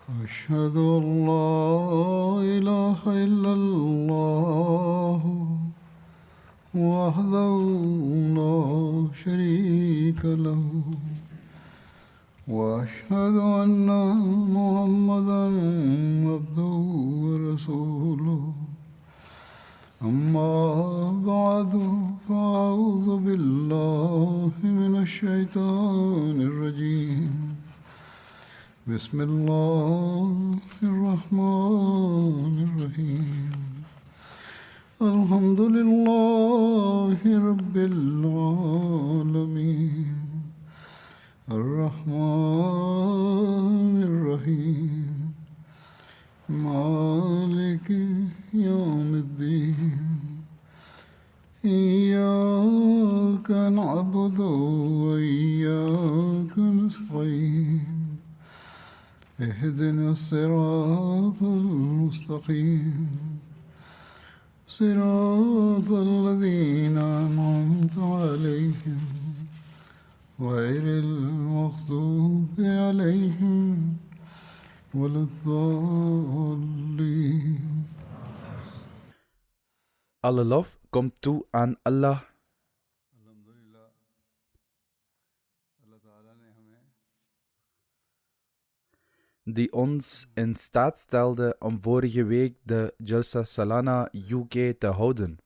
أشهد أن لا إله إلا الله وحده لا شريك له وأشهد أن محمدا عبده ورسوله أما بعد فأعوذ بالله من الشيطان الرجيم بسم الله الرحمن الرحيم الحمد لله رب العالمين الرحمن الرحيم مالك يوم الدين إياك نعبد وإياك نستعين اهدنا الصراط المستقيم صراط الذين أنعمت عليهم غير المغضوب عليهم ولا الضالين. Alle lof komt toe aan Allah, die ons in staat stelde om vorige week de Jalsa Salana UK te houden.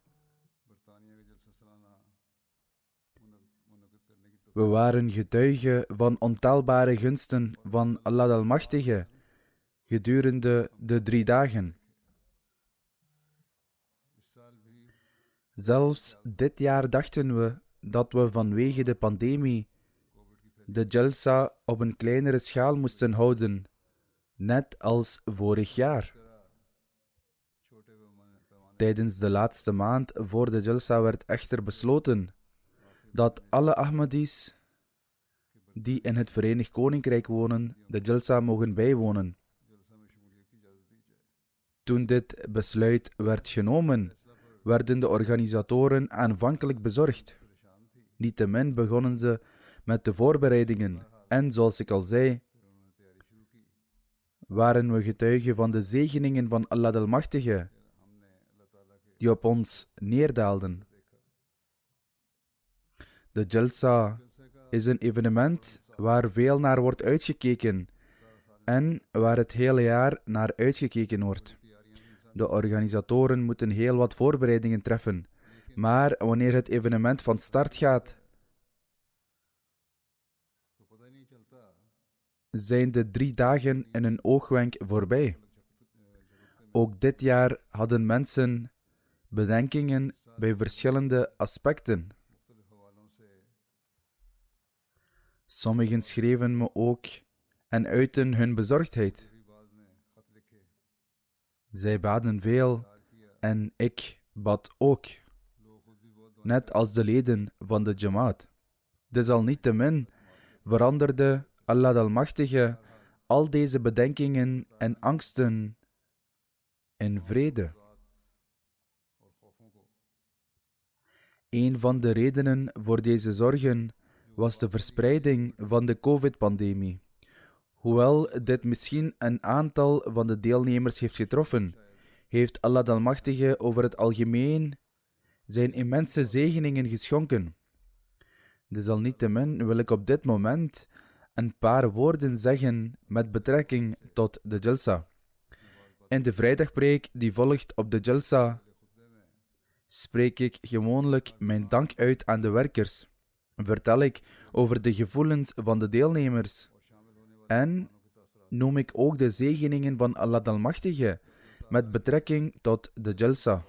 We waren getuige van ontelbare gunsten van Allah de Almachtige gedurende de 3 dagen. Zelfs dit jaar dachten we dat we vanwege de pandemie de Jalsa op een kleinere schaal moesten houden, net als vorig jaar. Tijdens de laatste maand voor de Jalsa werd echter besloten dat alle Ahmadis die in het Verenigd Koninkrijk wonen, de Jalsa mogen bijwonen. Toen dit besluit werd genomen, werden de organisatoren aanvankelijk bezorgd. Niettemin begonnen ze met de voorbereidingen en, zoals ik al zei, waren we getuigen van de zegeningen van Allah de Almachtige die op ons neerdaalden. De Jalsa is een evenement waar veel naar wordt uitgekeken en waar het hele jaar naar uitgekeken wordt. De organisatoren moeten heel wat voorbereidingen treffen, maar wanneer het evenement van start gaat, zijn de 3 dagen in een oogwenk voorbij. Ook dit jaar hadden mensen bedenkingen bij verschillende aspecten. Sommigen schreven me ook en uitten hun bezorgdheid. Zij baden veel en ik bad ook, net als de leden van de Jamaat. Desalniettemin veranderde Allah de Almachtige al deze bedenkingen en angsten in vrede. Een van de redenen voor deze zorgen was de verspreiding van de COVID-pandemie. Hoewel dit misschien een aantal van de deelnemers heeft getroffen, heeft Allah de Almachtige over het algemeen zijn immense zegeningen geschonken. Desalniettemin wil ik op dit moment een paar woorden zeggen met betrekking tot de Jalsa. In de vrijdagpreek die volgt op de Jalsa spreek ik gewoonlijk mijn dank uit aan de werkers. Vertel ik over de gevoelens van de deelnemers en noem ik ook de zegeningen van Allah de Almachtige met betrekking tot de Jalsa.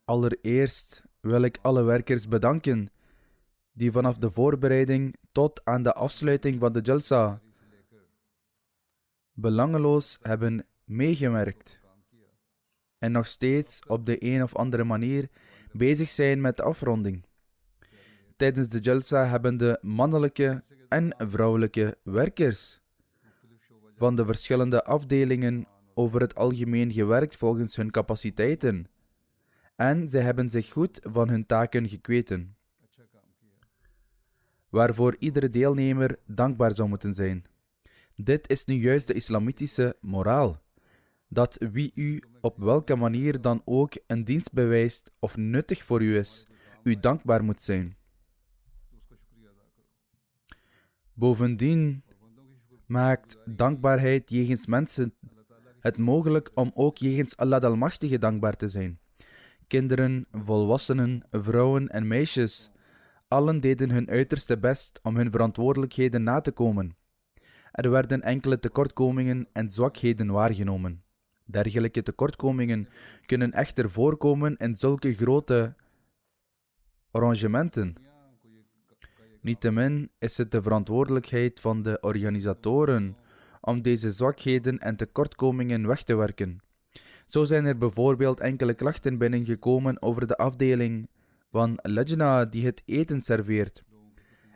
Allereerst wil ik alle werkers bedanken die vanaf de voorbereiding tot aan de afsluiting van de Jalsa belangeloos hebben meegewerkt en nog steeds op de een of andere manier bezig zijn met de afronding. Tijdens de Jalsa hebben de mannelijke en vrouwelijke werkers van de verschillende afdelingen over het algemeen gewerkt volgens hun capaciteiten. En zij hebben zich goed van hun taken gekweten. waarvoor iedere deelnemer dankbaar zou moeten zijn. Dit is nu juist de islamitische moraal, dat wie u op welke manier dan ook een dienst bewijst of nuttig voor u is, u dankbaar moet zijn. Bovendien maakt dankbaarheid jegens mensen het mogelijk om ook jegens Allah de Almachtige dankbaar te zijn. Kinderen, volwassenen, vrouwen en meisjes, allen deden hun uiterste best om hun verantwoordelijkheden na te komen. Er werden enkele tekortkomingen en zwakheden waargenomen. Dergelijke tekortkomingen kunnen echter voorkomen in zulke grote arrangementen. Niettemin is het de verantwoordelijkheid van de organisatoren om deze zwakheden en tekortkomingen weg te werken. Zo zijn er bijvoorbeeld enkele klachten binnengekomen over de afdeling van Lajna die het eten serveert,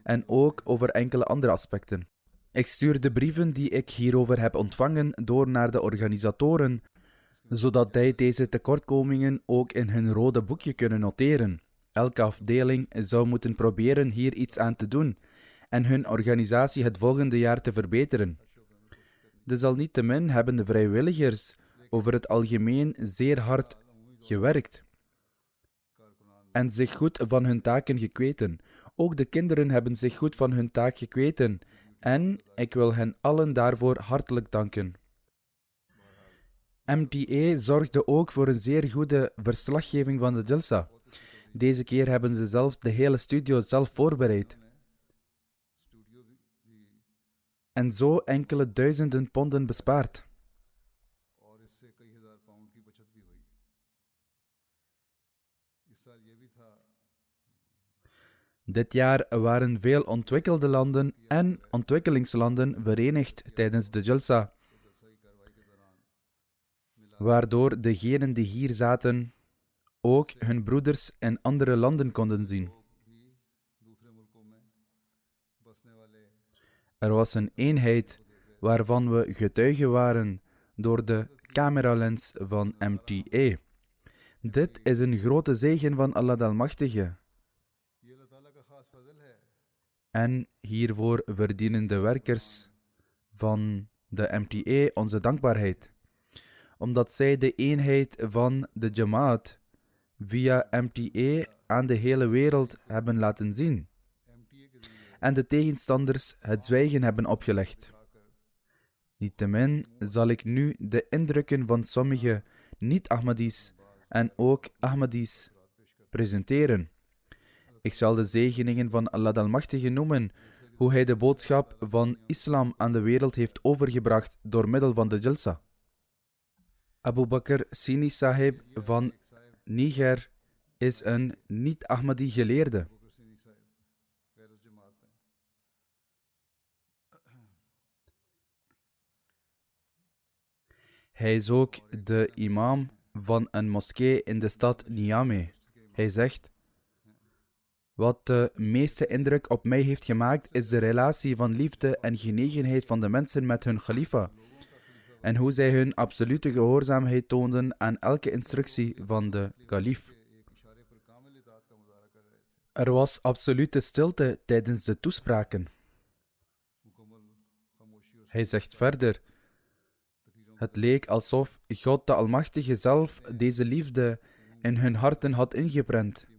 en ook over enkele andere aspecten. Ik stuur de brieven die ik hierover heb ontvangen door naar de organisatoren, zodat zij deze tekortkomingen ook in hun rode boekje kunnen noteren. Elke afdeling zou moeten proberen hier iets aan te doen en hun organisatie het volgende jaar te verbeteren. Desalniettemin hebben de vrijwilligers over het algemeen zeer hard gewerkt en zich goed van hun taken gekweten. Ook de kinderen hebben zich goed van hun taak gekweten en ik wil hen allen daarvoor hartelijk danken. MTA zorgde ook voor een zeer goede verslaggeving van de Jalsa. Deze keer hebben ze zelfs de hele studio zelf voorbereid. En zo enkele duizenden ponden bespaard. Dit jaar waren veel ontwikkelde landen en ontwikkelingslanden verenigd tijdens de Jalsa, waardoor degenen die hier zaten ook hun broeders in andere landen konden zien. Er was een eenheid waarvan we getuigen waren door de cameralens van MTA. Dit is een grote zegen van Allah de Almachtige. En hiervoor verdienen de werkers van de MTA onze dankbaarheid, omdat zij de eenheid van de Jamaat via MTA aan de hele wereld hebben laten zien en de tegenstanders het zwijgen hebben opgelegd. Niettemin zal ik nu de indrukken van sommige niet-Ahmadis en ook Ahmadis presenteren. Ik zal de zegeningen van Allah de Almachtige noemen, hoe hij de boodschap van islam aan de wereld heeft overgebracht door middel van de Jalsa. Abu Bakr Sini Sahib van Niger is een niet-Ahmadi geleerde. Hij is ook de imam van een moskee in de stad Niamey. Hij zegt: wat de meeste indruk op mij heeft gemaakt is de relatie van liefde en genegenheid van de mensen met hun khalifa en hoe zij hun absolute gehoorzaamheid toonden aan elke instructie van de kalif. Er was absolute stilte tijdens de toespraken. Hij zegt verder: het leek alsof God de Almachtige zelf deze liefde in hun harten had ingeprent.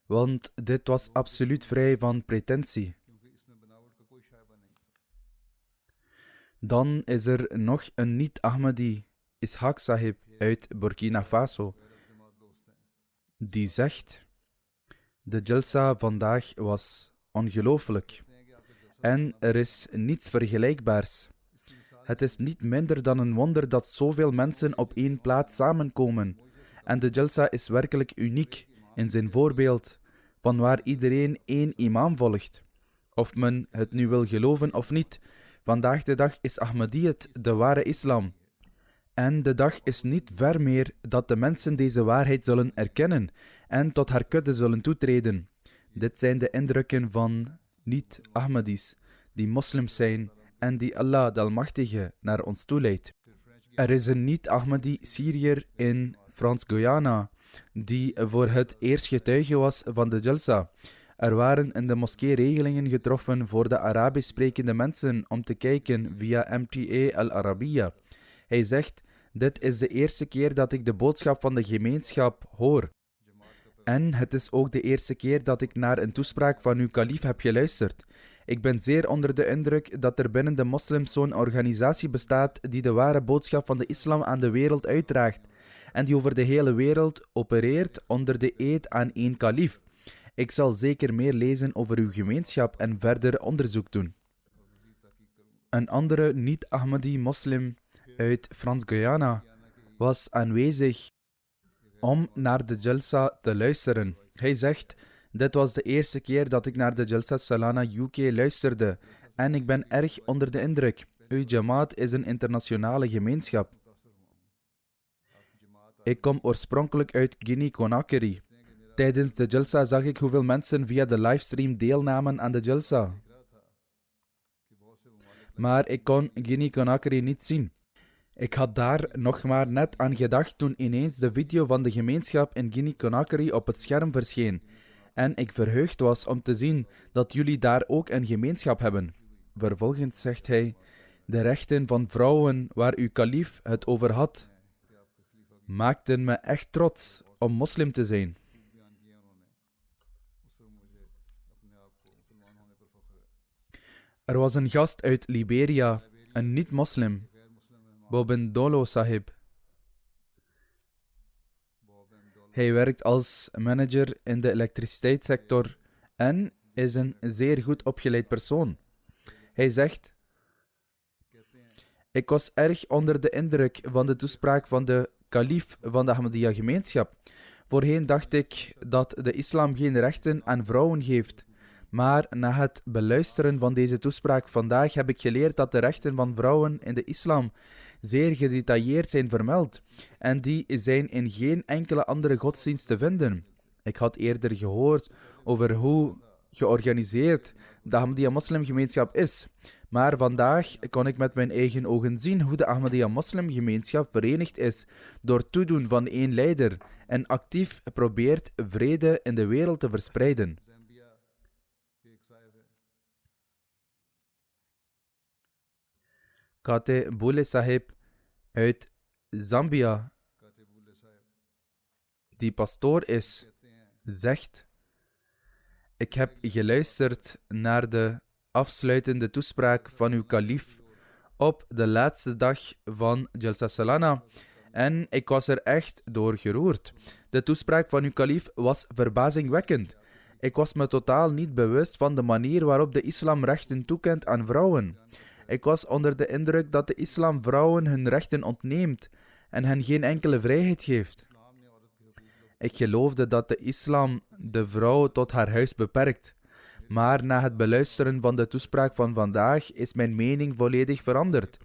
Want dit was absoluut vrij van pretentie. Dan is er nog een niet-Ahmadi, Ishaq Sahib uit Burkina Faso, die zegt: de Jalsa vandaag was ongelooflijk en er is niets vergelijkbaars. Het is niet minder dan een wonder dat zoveel mensen op één plaats samenkomen en de Jalsa is werkelijk uniek in zijn voorbeeld, vanwaar iedereen één imam volgt. Of men het nu wil geloven of niet, vandaag de dag is Ahmadiyyat de ware islam. En de dag is niet ver meer dat de mensen deze waarheid zullen erkennen en tot haar kudde zullen toetreden. Dit zijn de indrukken van niet-Ahmadis, die moslims zijn en die Allah de Almachtige naar ons toeleidt. Er is een niet-Ahmadi Syriër in Frans-Guyana die voor het eerst getuige was van de Jalsa. Er waren in de moskee regelingen getroffen voor de Arabisch sprekende mensen om te kijken via MTA Al Arabiya. Hij zegt, dit is de eerste keer dat ik de boodschap van de gemeenschap hoor. En het is ook de eerste keer dat ik naar een toespraak van uw kalief heb geluisterd. Ik ben zeer onder de indruk dat er binnen de moslims zo'n organisatie bestaat die de ware boodschap van de islam aan de wereld uitdraagt en die over de hele wereld opereert onder de eed aan één kalief. Ik zal zeker meer lezen over uw gemeenschap en verder onderzoek doen. Een andere niet-Ahmadi-moslim uit Frans-Guyana was aanwezig om naar de Jalsa te luisteren. Hij zegt, dit was de eerste keer dat ik naar de Jalsa Salana UK luisterde en ik ben erg onder de indruk. Uw Jamaat is een internationale gemeenschap. Ik kom oorspronkelijk uit Guinea-Conakry. Tijdens de Jalsa zag ik hoeveel mensen via de livestream deelnamen aan de Jalsa. Maar ik kon Guinea-Conakry niet zien. Ik had daar nog maar net aan gedacht toen ineens de video van de gemeenschap in Guinea-Conakry op het scherm verscheen. En ik verheugd was om te zien dat jullie daar ook een gemeenschap hebben. Vervolgens zegt hij, de rechten van vrouwen waar uw kalief het over had, maakten me echt trots om moslim te zijn. Er was een gast uit Liberia, een niet-moslim, Bobendolo Sahib. Hij werkt als manager in de elektriciteitssector en is een zeer goed opgeleid persoon. Hij zegt, ik was erg onder de indruk van de toespraak van de kalief van de Ahmadiyya-gemeenschap. Voorheen dacht ik dat de islam geen rechten aan vrouwen geeft. Maar na het beluisteren van deze toespraak vandaag heb ik geleerd dat de rechten van vrouwen in de islam zeer gedetailleerd zijn vermeld. En die zijn in geen enkele andere godsdienst te vinden. Ik had eerder gehoord over hoe georganiseerd de Ahmadiyya-moslimgemeenschap is. Maar vandaag kon ik met mijn eigen ogen zien hoe de Ahmadiyya-moslimgemeenschap verenigd is door toedoen van één leider en actief probeert vrede in de wereld te verspreiden. Kate Bule Sahib uit Zambia, die pastoor is, zegt: ik heb geluisterd naar de afsluitende toespraak van uw kalief op de laatste dag van Jalsa Salana en ik was er echt door geroerd. De toespraak van uw kalief was verbazingwekkend. Ik was me totaal niet bewust van de manier waarop de islam rechten toekent aan vrouwen. Ik was onder de indruk dat de islam vrouwen hun rechten ontneemt en hen geen enkele vrijheid geeft. Ik geloofde dat de islam de vrouw tot haar huis beperkt. Maar na het beluisteren van de toespraak van vandaag is mijn mening volledig veranderd.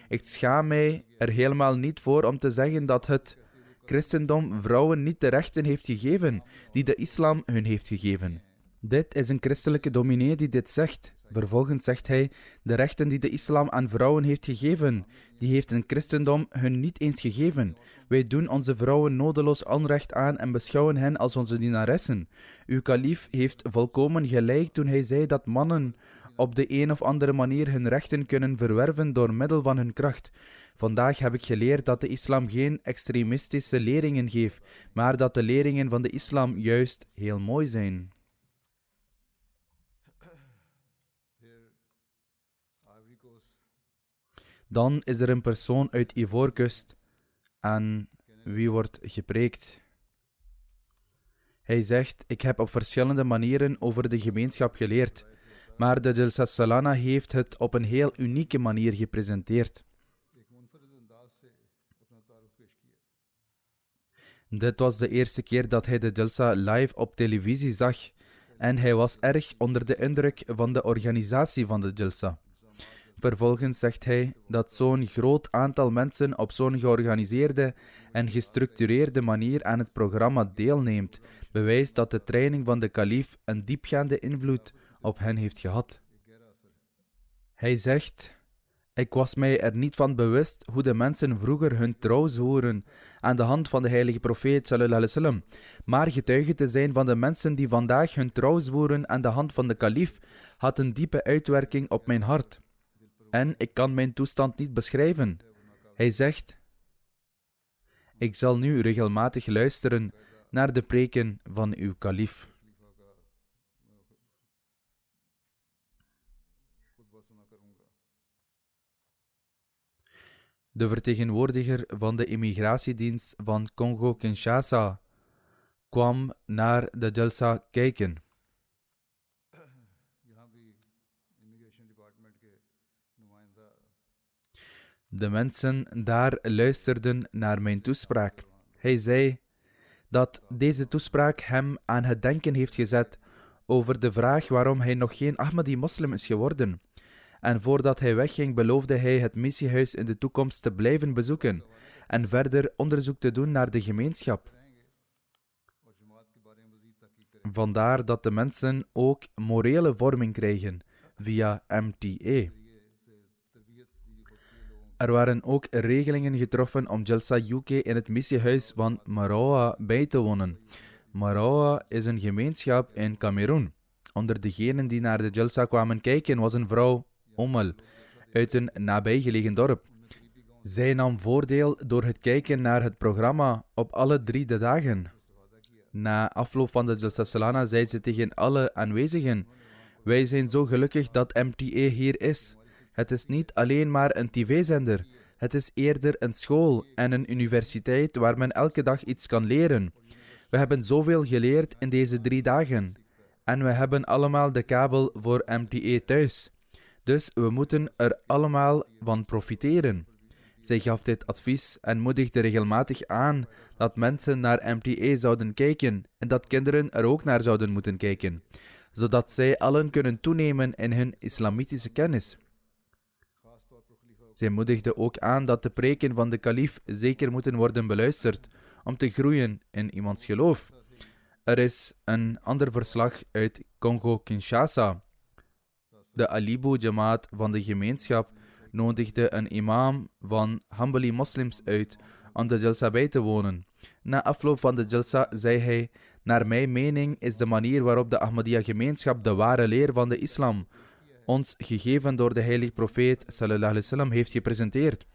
Ik schaam mij er helemaal niet voor om te zeggen dat het christendom vrouwen niet de rechten heeft gegeven die de islam hun heeft gegeven. Dit is een christelijke dominee die dit zegt. Vervolgens zegt hij, de rechten die de islam aan vrouwen heeft gegeven, die heeft een christendom hun niet eens gegeven. Wij doen onze vrouwen nodeloos onrecht aan en beschouwen hen als onze dienaressen. Uw kalief heeft volkomen gelijk toen hij zei dat mannen op de een of andere manier hun rechten kunnen verwerven door middel van hun kracht. Vandaag heb ik geleerd dat de islam geen extremistische leringen geeft, maar dat de leringen van de islam juist heel mooi zijn. Dan is er een persoon uit Ivoorkust aan wie wordt gepreekt. Hij zegt, ik heb op verschillende manieren over de gemeenschap geleerd, maar de Jalsa Salana heeft het op een heel unieke manier gepresenteerd. Dit was de eerste keer dat hij de Jalsa live op televisie zag en hij was erg onder de indruk van de organisatie van de Jalsa. Vervolgens zegt hij dat zo'n groot aantal mensen op zo'n georganiseerde en gestructureerde manier aan het programma deelneemt, bewijst dat de training van de kalief een diepgaande invloed op hen heeft gehad. Hij zegt, Ik was mij er niet van bewust hoe de mensen vroeger hun trouw zwoeren aan de hand van de heilige profeet sallallahu alaihi wasallam, maar getuige te zijn van de mensen die vandaag hun trouw zwoeren aan de hand van de kalif had een diepe uitwerking op mijn hart. En ik kan mijn toestand niet beschrijven. Hij zegt: ik zal nu regelmatig luisteren naar de preken van uw kalif. De vertegenwoordiger van de immigratiedienst van Congo-Kinshasa kwam naar de Jalsa kijken. De mensen daar luisterden naar mijn toespraak. Hij zei dat deze toespraak hem aan het denken heeft gezet over de vraag waarom hij nog geen Ahmadi-moslim is geworden. En voordat hij wegging beloofde hij het missiehuis in de toekomst te blijven bezoeken en verder onderzoek te doen naar de gemeenschap. Vandaar dat de mensen ook morele vorming krijgen via MTA. Er waren ook regelingen getroffen om Jalsa UK in het missiehuis van Marawa bij te wonen. Marawa is een gemeenschap in Kameroen. Onder degenen die naar de Jalsa kwamen kijken was een vrouw, Omel, uit een nabijgelegen dorp. Zij nam voordeel door het kijken naar het programma op alle 3 de dagen. Na afloop van de Jalsa Salana zei ze tegen alle aanwezigen: wij zijn zo gelukkig dat MTA hier is. Het is niet alleen maar een tv-zender. Het is eerder een school en een universiteit waar men elke dag iets kan leren. We hebben zoveel geleerd in deze 3 dagen. En we hebben allemaal de kabel voor MTA thuis. Dus we moeten er allemaal van profiteren. Zij gaf dit advies en moedigde regelmatig aan dat mensen naar MTA zouden kijken en dat kinderen er ook naar zouden moeten kijken, zodat zij allen kunnen toenemen in hun islamitische kennis. Zij moedigde ook aan dat de preken van de kalif zeker moeten worden beluisterd om te groeien in iemands geloof. Er is een ander verslag uit Congo-Kinshasa. De Alibu Jamaat van de gemeenschap nodigde een imam van Hanbali moslims uit om de Jalsa bij te wonen. Na afloop van de Jalsa zei hij: naar mijn mening is de manier waarop de Ahmadiyya gemeenschap de ware leer van de islam ons gegeven door de heilige profeet sallallahu alaihi wasallam heeft gepresenteerd,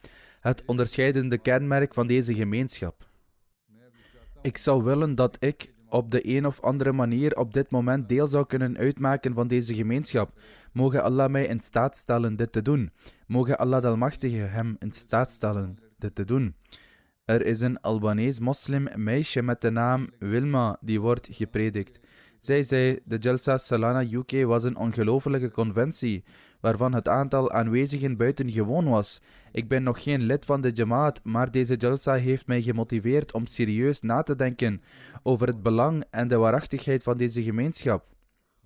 het onderscheidende kenmerk van deze gemeenschap. Ik zou willen dat ik op de een of andere manier op dit moment deel zou kunnen uitmaken van deze gemeenschap. Moge Allah mij in staat stellen dit te doen. Moge Allah de Almachtige hem in staat stellen dit te doen. Er is een Albanees moslim meisje met de naam Wilma die wordt gepredikt. Zij zei: de Jalsa Salana UK was een ongelofelijke conventie, waarvan het aantal aanwezigen buitengewoon was. Ik ben nog geen lid van de Jamaat, maar deze Jalsa heeft mij gemotiveerd om serieus na te denken over het belang en de waarachtigheid van deze gemeenschap.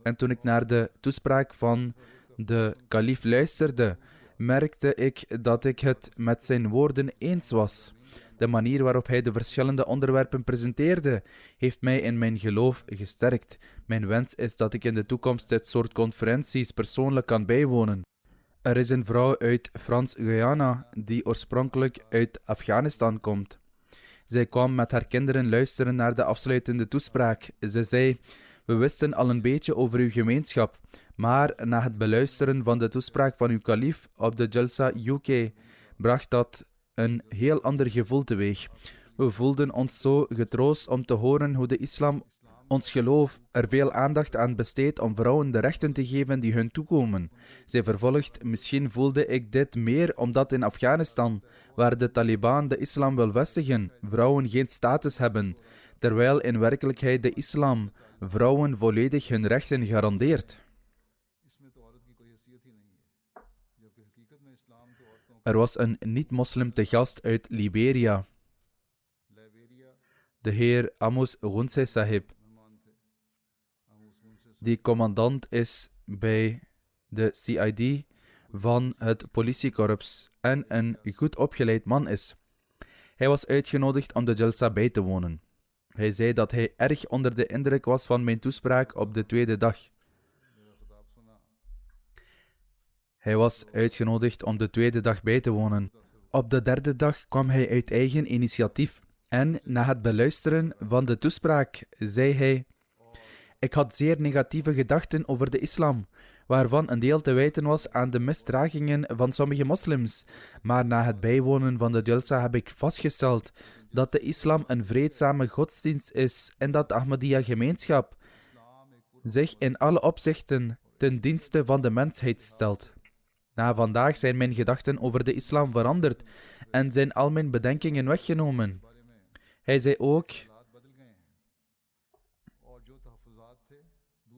En toen ik naar de toespraak van de kalif luisterde, merkte ik dat ik het met zijn woorden eens was. De manier waarop hij de verschillende onderwerpen presenteerde, heeft mij in mijn geloof gesterkt. Mijn wens is dat ik in de toekomst dit soort conferenties persoonlijk kan bijwonen. Er is een vrouw uit Frans-Guyana die oorspronkelijk uit Afghanistan komt. Zij kwam met haar kinderen luisteren naar de afsluitende toespraak. Ze zei: we wisten al een beetje over uw gemeenschap, maar na het beluisteren van de toespraak van uw kalif op de Jalsa UK bracht dat een heel ander gevoel teweeg. We voelden ons zo getroost om te horen hoe de islam, ons geloof, er veel aandacht aan besteedt om vrouwen de rechten te geven die hun toekomen. Zij vervolgt: misschien voelde ik dit meer omdat in Afghanistan, waar de Taliban de islam wil vestigen, vrouwen geen status hebben, terwijl in werkelijkheid de islam vrouwen volledig hun rechten garandeert. Er was een niet-moslim te gast uit Liberia, de heer Amos Gunse Sahib, die commandant is bij de CID van het politiekorps en een goed opgeleid man is. Hij was uitgenodigd om de Jalsa bij te wonen. Hij zei dat hij erg onder de indruk was van mijn toespraak op de tweede dag. Hij was uitgenodigd om de tweede dag bij te wonen. Op de derde dag kwam hij uit eigen initiatief en na het beluisteren van de toespraak zei hij: ik had zeer negatieve gedachten over de islam, waarvan een deel te wijten was aan de misdragingen van sommige moslims. Maar na het bijwonen van de Jalsa heb ik vastgesteld dat de islam een vreedzame godsdienst is en dat de Ahmadiyya-gemeenschap zich in alle opzichten ten dienste van de mensheid stelt. Na vandaag zijn mijn gedachten over de islam veranderd en zijn al mijn bedenkingen weggenomen. Hij zei ook: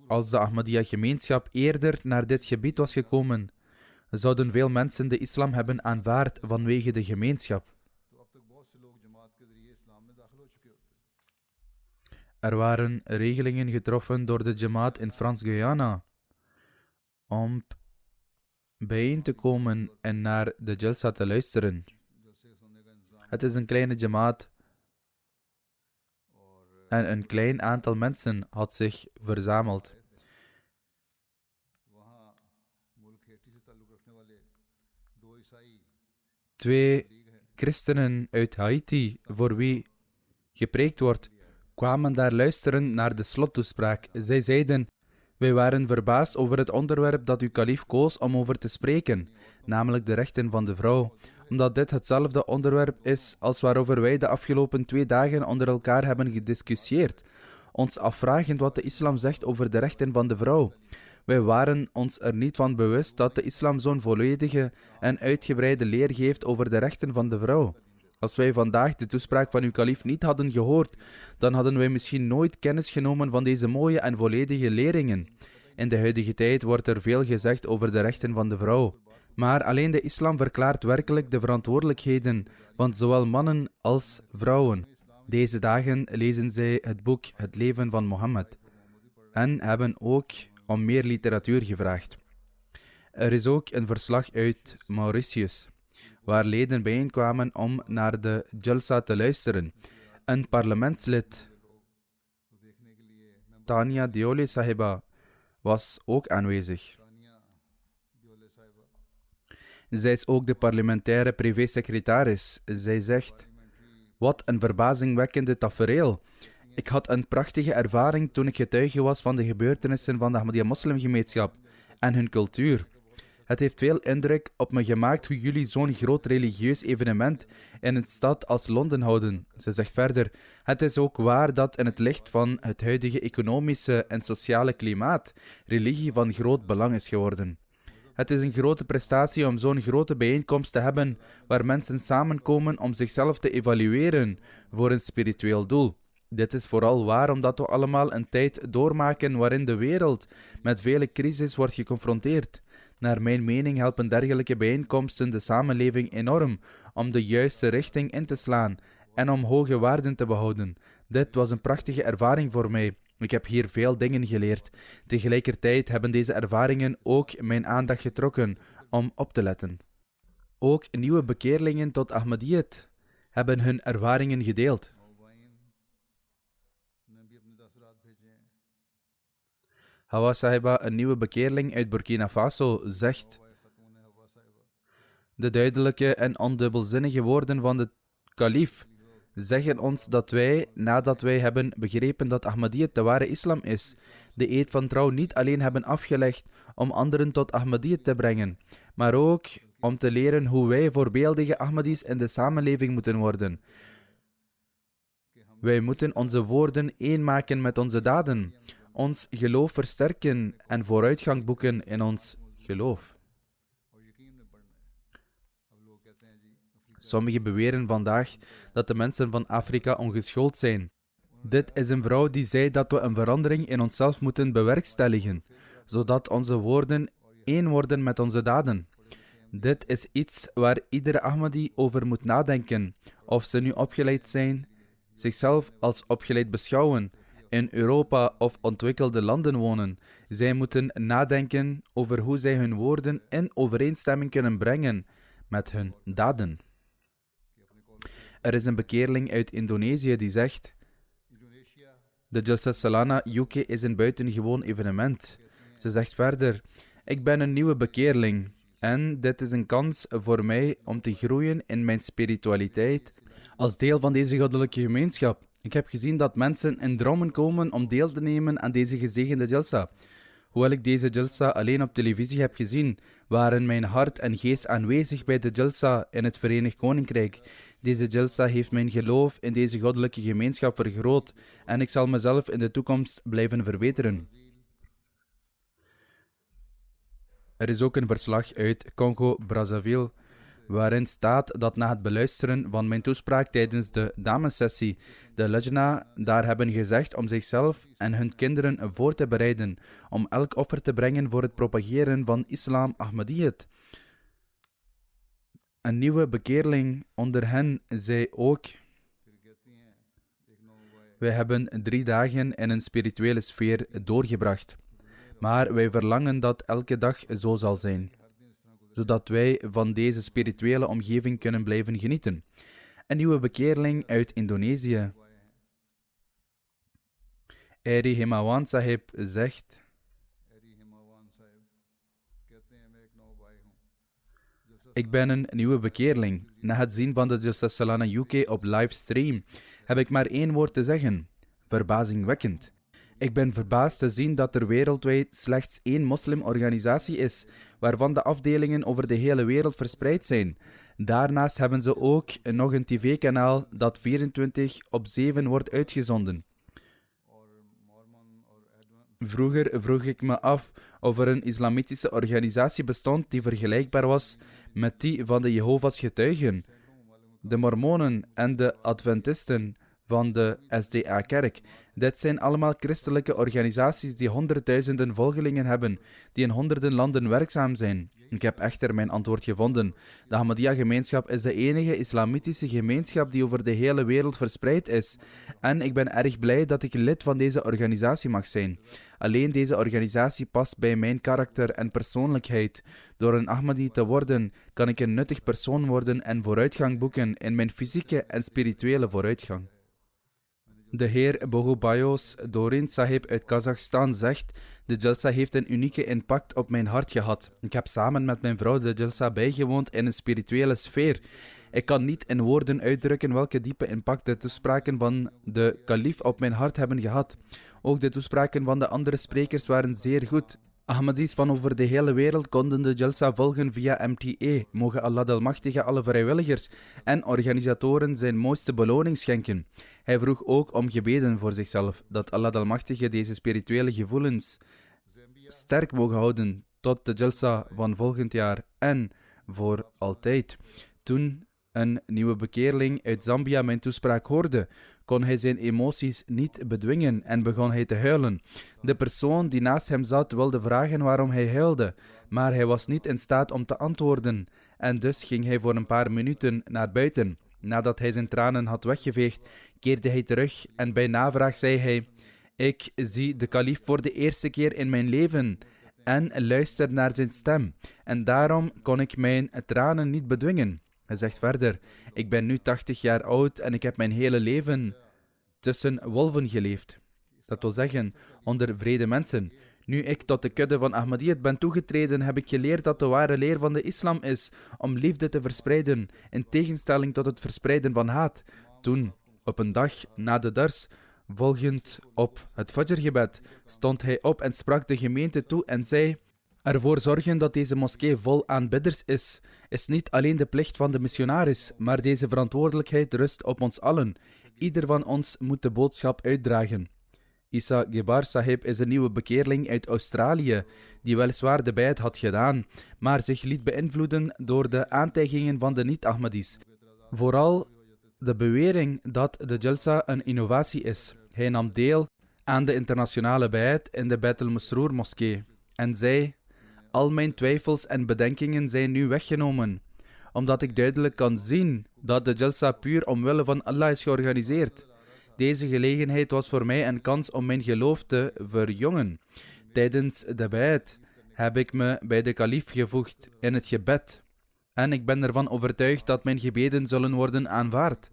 als de Ahmadiyya-gemeenschap eerder naar dit gebied was gekomen, zouden veel mensen de islam hebben aanvaard vanwege de gemeenschap. Er waren regelingen getroffen door de Jamaat in Frans-Guyana om bijeen te komen en naar de Jalsa te luisteren. Het is een kleine Jamaat en een klein aantal mensen had zich verzameld. Twee christenen uit Haiti, voor wie gepreekt wordt, kwamen daar luisteren naar de slottoespraak. Zij zeiden: wij waren verbaasd over het onderwerp dat uw kalief koos om over te spreken, namelijk de rechten van de vrouw, omdat dit hetzelfde onderwerp is als waarover wij de afgelopen 2 dagen onder elkaar hebben gediscussieerd, ons afvragend wat de islam zegt over de rechten van de vrouw. Wij waren ons er niet van bewust dat de islam zo'n volledige en uitgebreide leer geeft over de rechten van de vrouw. Als wij vandaag de toespraak van uw kalief niet hadden gehoord, dan hadden wij misschien nooit kennis genomen van deze mooie en volledige leringen. In de huidige tijd wordt er veel gezegd over de rechten van de vrouw. Maar alleen de islam verklaart werkelijk de verantwoordelijkheden van zowel mannen als vrouwen. Deze dagen lezen zij het boek Het leven van Mohammed en hebben ook om meer literatuur gevraagd. Er is ook een verslag uit Mauritius, waar leden bijeenkwamen om naar de Jalsa te luisteren. Een parlementslid, Tania Diole Sahiba, was ook aanwezig. Zij is ook de parlementaire privésecretaris. Zij zegt: wat een verbazingwekkende tafereel. Ik had een prachtige ervaring toen ik getuige was van de gebeurtenissen van de Ahmadiyya-moslimgemeenschap en hun cultuur. Het heeft veel indruk op me gemaakt hoe jullie zo'n groot religieus evenement in een stad als Londen houden. Ze zegt verder: het is ook waar dat in het licht van het huidige economische en sociale klimaat religie van groot belang is geworden. Het is een grote prestatie om zo'n grote bijeenkomst te hebben waar mensen samenkomen om zichzelf te evalueren voor een spiritueel doel. Dit is vooral waar omdat we allemaal een tijd doormaken waarin de wereld met vele crises wordt geconfronteerd. Naar mijn mening helpen dergelijke bijeenkomsten de samenleving enorm om de juiste richting in te slaan en om hoge waarden te behouden. Dit was een prachtige ervaring voor mij. Ik heb hier veel dingen geleerd. Tegelijkertijd hebben deze ervaringen ook mijn aandacht getrokken om op te letten. Ook nieuwe bekeerlingen tot Ahmadiyyat hebben hun ervaringen gedeeld. Hawa Sahiba, een nieuwe bekeerling uit Burkina Faso, zegt: de duidelijke en ondubbelzinnige woorden van de kalief zeggen ons dat wij, nadat wij hebben begrepen dat Ahmadiyyat de ware islam is, de eed van trouw niet alleen hebben afgelegd om anderen tot Ahmadiyyat te brengen, maar ook om te leren hoe wij voorbeeldige Ahmadis in de samenleving moeten worden. Wij moeten onze woorden één maken met onze daden, ons geloof versterken en vooruitgang boeken in ons geloof. Sommigen beweren vandaag dat de mensen van Afrika ongeschoold zijn. Dit is een vrouw die zei dat we een verandering in onszelf moeten bewerkstelligen, zodat onze woorden één worden met onze daden. Dit is iets waar iedere Ahmadi over moet nadenken, of ze nu opgeleid zijn, zichzelf als opgeleid beschouwen, in Europa of ontwikkelde landen wonen. Zij moeten nadenken over hoe zij hun woorden in overeenstemming kunnen brengen met hun daden. Er is een bekeerling uit Indonesië die zegt: de Jalsa Salana UK is een buitengewoon evenement. Ze zegt verder: ik ben een nieuwe bekeerling En dit is een kans voor mij om te groeien in mijn spiritualiteit als deel van deze goddelijke gemeenschap. Ik heb gezien dat mensen in dromen komen om deel te nemen aan deze gezegende Jalsa. Hoewel ik deze Jalsa alleen op televisie heb gezien, waren mijn hart en geest aanwezig bij de Jalsa in het Verenigd Koninkrijk. Deze Jalsa heeft mijn geloof in deze goddelijke gemeenschap vergroot en ik zal mezelf in de toekomst blijven verbeteren. Er is ook een verslag uit Congo-Brazzaville, waarin staat dat na het beluisteren van mijn toespraak tijdens de damessessie, de Lajna daar hebben gezegd om zichzelf en hun kinderen voor te bereiden, om elk offer te brengen voor het propageren van Islam Ahmadiyyat. Een nieuwe bekeerling onder hen zei ook: wij hebben 3 dagen in een spirituele sfeer doorgebracht, maar wij verlangen dat elke dag zo zal zijn, zodat wij van deze spirituele omgeving kunnen blijven genieten. Een nieuwe bekeerling uit Indonesië. Eri Himawan Sahib zegt: ik ben een nieuwe bekeerling. Na het zien van de Jalsa Salana UK op livestream heb ik maar 1 woord te zeggen: verbazingwekkend. Ik ben verbaasd te zien dat er wereldwijd slechts 1 moslimorganisatie is, waarvan de afdelingen over de hele wereld verspreid zijn. Daarnaast hebben ze ook nog een tv-kanaal dat 24/7 wordt uitgezonden. Vroeger vroeg ik me af of er een islamitische organisatie bestond die vergelijkbaar was met die van de Jehovah's getuigen, de Mormonen en de Adventisten van de SDA-kerk. Dit zijn allemaal christelijke organisaties die honderdduizenden volgelingen hebben, die in honderden landen werkzaam zijn. Ik heb echter mijn antwoord gevonden. De Ahmadiyya-gemeenschap is de enige islamitische gemeenschap die over de hele wereld verspreid is. En ik ben erg blij dat ik lid van deze organisatie mag zijn. Alleen deze organisatie past bij mijn karakter en persoonlijkheid. Door een Ahmadi te worden, kan ik een nuttig persoon worden en vooruitgang boeken in mijn fysieke en spirituele vooruitgang. De heer Bohubayos Dorin Sahib uit Kazachstan zegt: de Jalsa heeft een unieke impact op mijn hart gehad. Ik heb samen met mijn vrouw de Jalsa bijgewoond in een spirituele sfeer. Ik kan niet in woorden uitdrukken welke diepe impact de toespraken van de kalif op mijn hart hebben gehad. Ook de toespraken van de andere sprekers waren zeer goed. Ahmadis van over de hele wereld konden de Jalsa volgen via MTA. Mogen Allah de Almachtige alle vrijwilligers en organisatoren zijn mooiste beloning schenken. Hij vroeg ook om gebeden voor zichzelf, dat Allah de Almachtige deze spirituele gevoelens sterk mogen houden tot de Jalsa van volgend jaar en voor altijd. Toen een nieuwe bekeerling uit Zambia mijn toespraak hoorde, kon hij zijn emoties niet bedwingen en begon hij te huilen. De persoon die naast hem zat wilde vragen waarom hij huilde, maar hij was niet in staat om te antwoorden en dus ging hij voor een paar minuten naar buiten. Nadat hij zijn tranen had weggeveegd, keerde hij terug en bij navraag zei hij: ik zie de kalif voor de eerste keer in mijn leven en luister naar zijn stem en daarom kon ik mijn tranen niet bedwingen. Hij zegt verder: ik ben nu 80 jaar oud en ik heb mijn hele leven tussen wolven geleefd. Dat wil zeggen, onder vrede mensen. Nu ik tot de kudde van Ahmadiyyat ben toegetreden, heb ik geleerd dat de ware leer van de islam is om liefde te verspreiden, in tegenstelling tot het verspreiden van haat. Toen, op een dag na de dars, volgend op het fajrgebed, stond hij op en sprak de gemeente toe en zei: ervoor zorgen dat deze moskee vol aanbidders is niet alleen de plicht van de missionaris, maar deze verantwoordelijkheid rust op ons allen. Ieder van ons moet de boodschap uitdragen. Isa Gebar Sahib is een nieuwe bekeerling uit Australië, die weliswaar de bijt had gedaan, maar zich liet beïnvloeden door de aantijgingen van de niet-Ahmadis. Vooral de bewering dat de Jalsa een innovatie is. Hij nam deel aan de internationale bijt in de Beit el-Masroor moskee en zei: al mijn twijfels en bedenkingen zijn nu weggenomen, omdat ik duidelijk kan zien dat de Jalsa puur omwille van Allah is georganiseerd. Deze gelegenheid was voor mij een kans om mijn geloof te verjongen. Tijdens de bijt heb ik me bij de kalif gevoegd in het gebed. En ik ben ervan overtuigd dat mijn gebeden zullen worden aanvaard.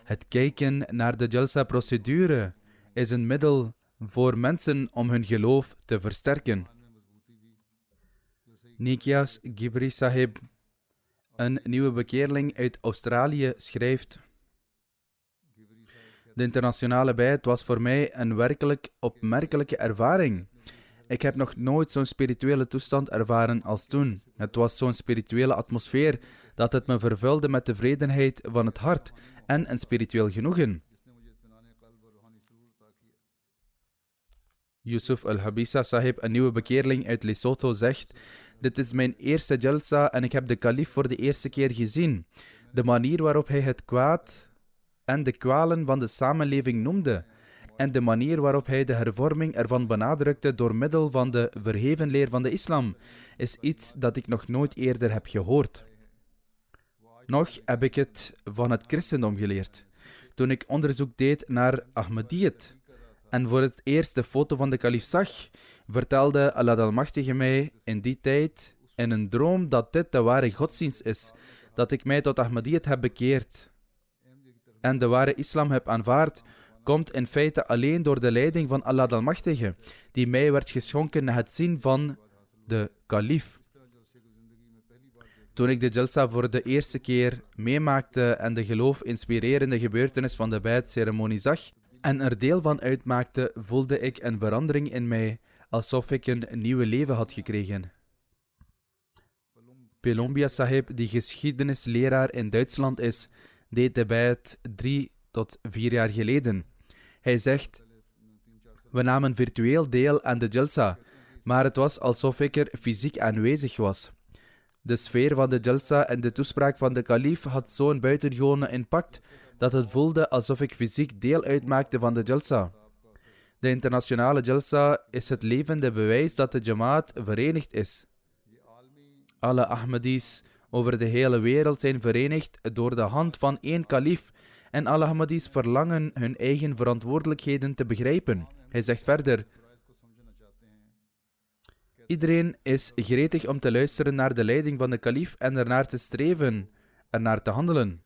Het kijken naar de Jalsa-procedure is een middel voor mensen om hun geloof te versterken. Nikias Gibri Sahib, een nieuwe bekeerling uit Australië, schrijft: De internationale bijt was voor mij een werkelijk opmerkelijke ervaring. Ik heb nog nooit zo'n spirituele toestand ervaren als toen. Het was zo'n spirituele atmosfeer dat het me vervulde met tevredenheid van het hart en een spiritueel genoegen. Yusuf al-Habisa Sahib, een nieuwe bekeerling uit Lesotho, zegt: Dit is mijn eerste jalsa en ik heb de kalif voor de eerste keer gezien. De manier waarop hij het kwaad en de kwalen van de samenleving noemde en de manier waarop hij de hervorming ervan benadrukte door middel van de verheven leer van de islam, is iets dat ik nog nooit eerder heb gehoord. Nog heb ik het van het christendom geleerd. Toen ik onderzoek deed naar Ahmadiyyat en voor het eerst de foto van de kalif zag, vertelde Allah Almachtige mij in die tijd in een droom dat dit de ware godsdienst is, dat ik mij tot Ahmadiyyat heb bekeerd en de ware islam heb aanvaard, komt in feite alleen door de leiding van Allah Almachtige, die mij werd geschonken na het zien van de kalif. Toen ik de jalsa voor de eerste keer meemaakte en de geloof-inspirerende gebeurtenis van de bijt-ceremonie zag en er deel van uitmaakte, voelde ik een verandering in mij, alsof ik een nieuw leven had gekregen. Pelombia Sahib, die geschiedenisleraar in Duitsland is, deed de bijt 3 tot 4 jaar geleden. Hij zegt: We namen virtueel deel aan de jalsa, maar het was alsof ik er fysiek aanwezig was. De sfeer van de jalsa en de toespraak van de kalif had zo'n buitengewone impact dat het voelde alsof ik fysiek deel uitmaakte van de jalsa. De internationale jalsa is het levende bewijs dat de Jamaat verenigd is. Alle Ahmadis over de hele wereld zijn verenigd door de hand van één kalif en alle Ahmadis verlangen hun eigen verantwoordelijkheden te begrijpen. Hij zegt verder: Iedereen is gretig om te luisteren naar de leiding van de kalif en ernaar te streven, ernaar te handelen.